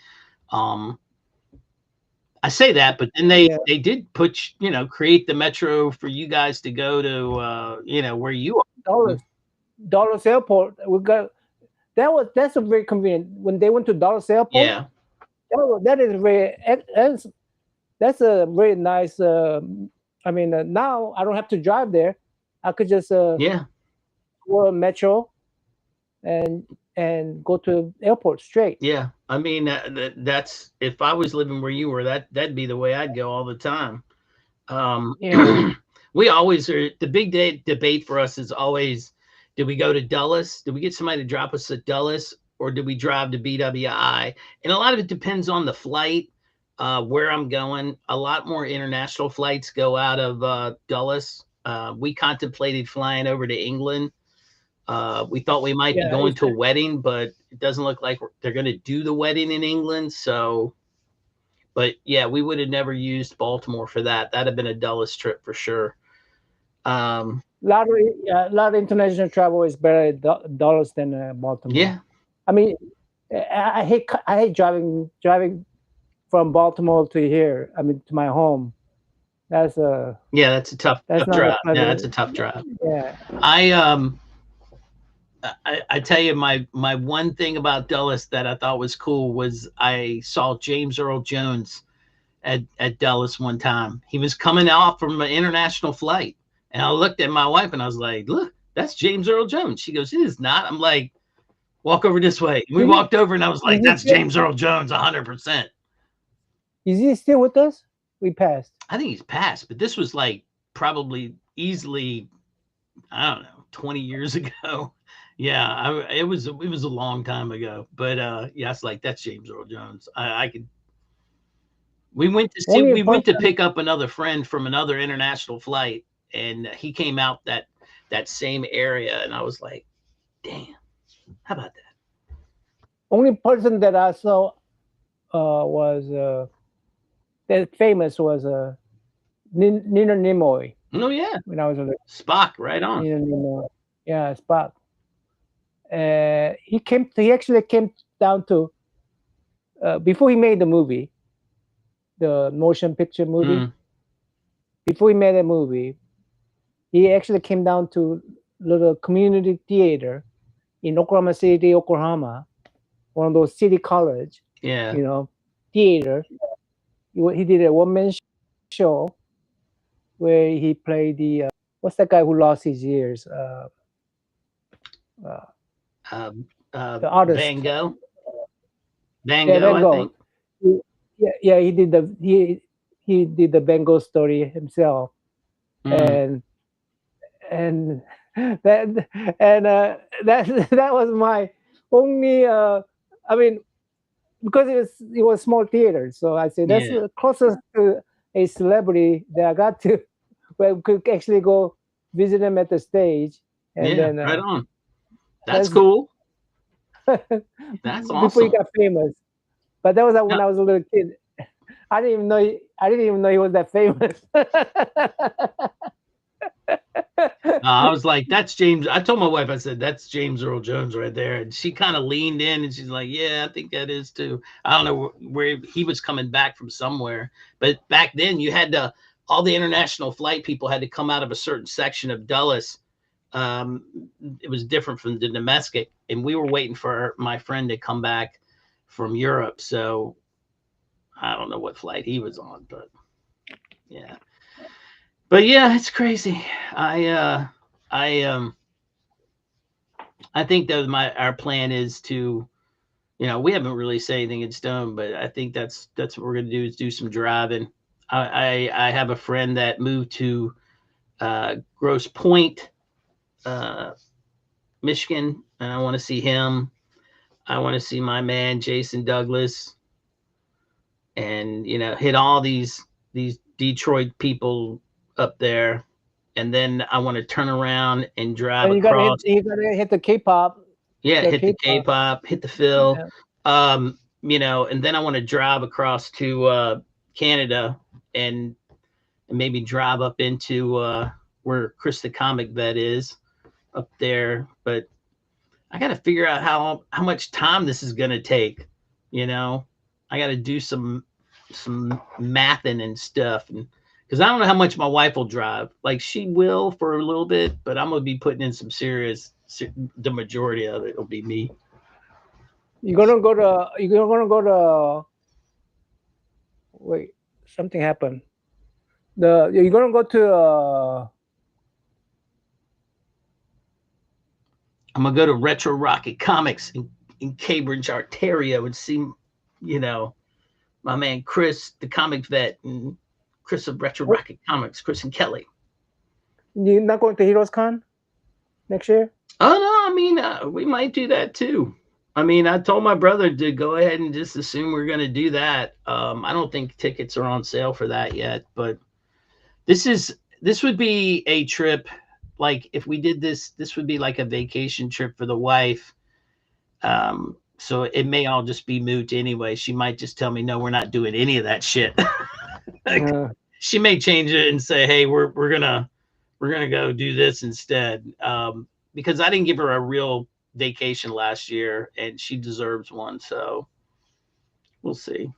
I say that, but then they did create the Metro for you guys to go to, where you are. Dulles Airport. that's a very convenient. When they went to Dallas Airport, Yeah. that is very that's a very nice. I mean, now I don't have to drive there. I could just Yeah. go on metro and go to the airport straight. Yeah. I mean, that's if I was living where you were, that'd be the way I'd go all the time. Yeah. We always are. The big day debate for us is always: did we go to Dulles? Did we get somebody to drop us at Dulles, or did we drive to BWI? And a lot of it depends on the flight, where I'm going. A lot more international flights go out of Dulles. We contemplated flying over to England. We thought we might be Yeah, going it's to a wedding, but it doesn't look like they're going to do the wedding in England. So, but yeah, we would have never used Baltimore for that. That'd have been a Dulles trip for sure. a lot of international travel is better at dollars than Baltimore. Yeah, I mean, I hate driving from Baltimore to here. I mean, to my home. That's yeah, that's a tough that's not a drive. Yeah, pleasant- that's a tough drive. yeah. I tell you, my one thing about Dulles that I thought was cool was I saw James Earl Jones at Dulles one time. He was coming off from an international flight, and I looked at my wife and I was like, "Look, that's James Earl Jones." She goes, "It is not." I'm like, "Walk over this way." We Mhm. walked over, and I was like, Mhm. "That's James Earl Jones, 100%." Is he still with us? We passed. I think he's passed, but this was like probably easily, I don't know, 20 years ago. Yeah, it was a long time ago. But yeah, it's like that's James Earl Jones. I could. We went to see. Only We went to person- pick up another friend from another international flight, and he came out that same area, and I was like, "Damn, how about that?" Only person that I saw was that famous was Nina Nimoy Oh yeah, when I was a little. Spock, right on. Nina Nimoy. Yeah, Spock. He actually came down to before he made the movie, the motion picture movie. Mm, Before he made a movie, he actually came down to little community theater in Oklahoma City, Oklahoma, one of those city college, yeah, theater. He did a one-man show where he played the what's that guy who lost his ears? The artist. Van Gogh. Van Yeah, Gogh, Van I Gogh. think. Yeah. He did the Van Gogh story himself, Mm, and that was my only. I mean, because it was small theater, so I said that's Yeah. the closest to a celebrity that I got to, where we could actually go visit him at the stage, and yeah, then right on. That's that's- cool. That's before he awesome. got famous. But that was when Yeah. I was a little kid. I didn't even know he was that famous. I was like, that's James. I told my wife, I said, that's James Earl Jones right there. And she kind of leaned in and she's like, yeah, I think that is too. I don't know where he was coming back from somewhere. But back then, you had to, all the international flight people had to come out of a certain section of Dulles. It was different from the domestic. And we were waiting for my friend to come back from Europe. So I don't know what flight he was on, but yeah. But yeah, it's crazy. I think that our plan is to, we haven't really said anything in stone, but I think that's what we're gonna do is do some driving. I have a friend that moved to Grosse Pointe, Michigan, and I want to see him. I want to see my man Jason Douglas, and hit all these Detroit people up there, and then I want to turn around and drive And across. you gotta hit the K-pop. Yeah, the hit the K-pop. K-pop, hit the Phil. Yeah. And then I want to drive across to Canada and maybe drive up into where Chris the Comic Vet is up there. But I got to figure out how much time this is going to take. I got to do some mathing and stuff, and because I don't know how much my wife will drive. Like she will for a little bit, but I'm gonna be putting in some serious. The majority of it will be me. You're gonna go to. You're gonna go to. Wait, something happened. You're gonna go to. I'm gonna go to Retro Rocket Comics in Cambridge, Ontario, and see, you know, my man Chris, the comic vet, and Chris of Retro Rocket Comics, Chris and Kelly. You're not going to Heroes Con next year? Oh no, I mean, we might do that too. I mean, I told my brother to go ahead and just assume we're going to do that. I don't think tickets are on sale for that yet, but this would be a trip. Like if we did this would be like a vacation trip for the wife. So it may all just be moot anyway. She might just tell me, no, we're not doing any of that shit. She may change it and say, hey, we're gonna go do this instead. Because I didn't give her a real vacation last year and she deserves one. So we'll see.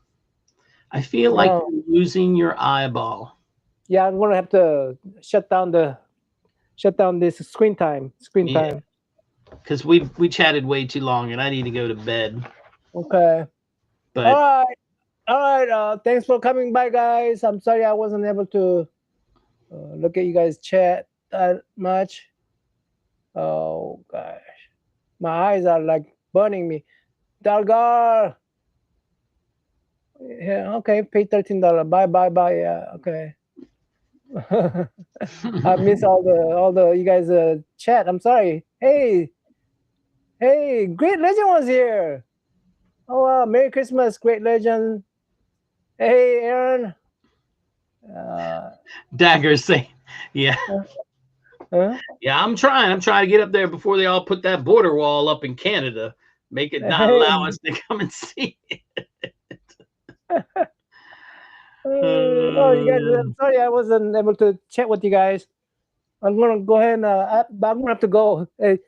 I feel like you're losing your eyeball. Yeah, I'm gonna have to shut down this screen time. Time. Because we chatted way too long and I need to go to bed. Okay. But all right. Thanks for coming by, guys. I'm sorry I wasn't able to look at you guys chat that much. Oh gosh, my eyes are like burning me. Dalgar. Yeah. Okay. Pay $13. Bye. Yeah. Okay. I miss all the you guys chat. I'm sorry. Hey, Great Legend was here. Oh wow, Merry Christmas, Great Legend. Hey, Aaron. Dagger saying, yeah. Huh? Yeah, I'm trying to get up there before they all put that border wall up in Canada. Make it not allow us to come and see it. Oh, you guys, I'm sorry I wasn't able to chat with you guys. I'm gonna go ahead and I'm gonna have to go. Hey,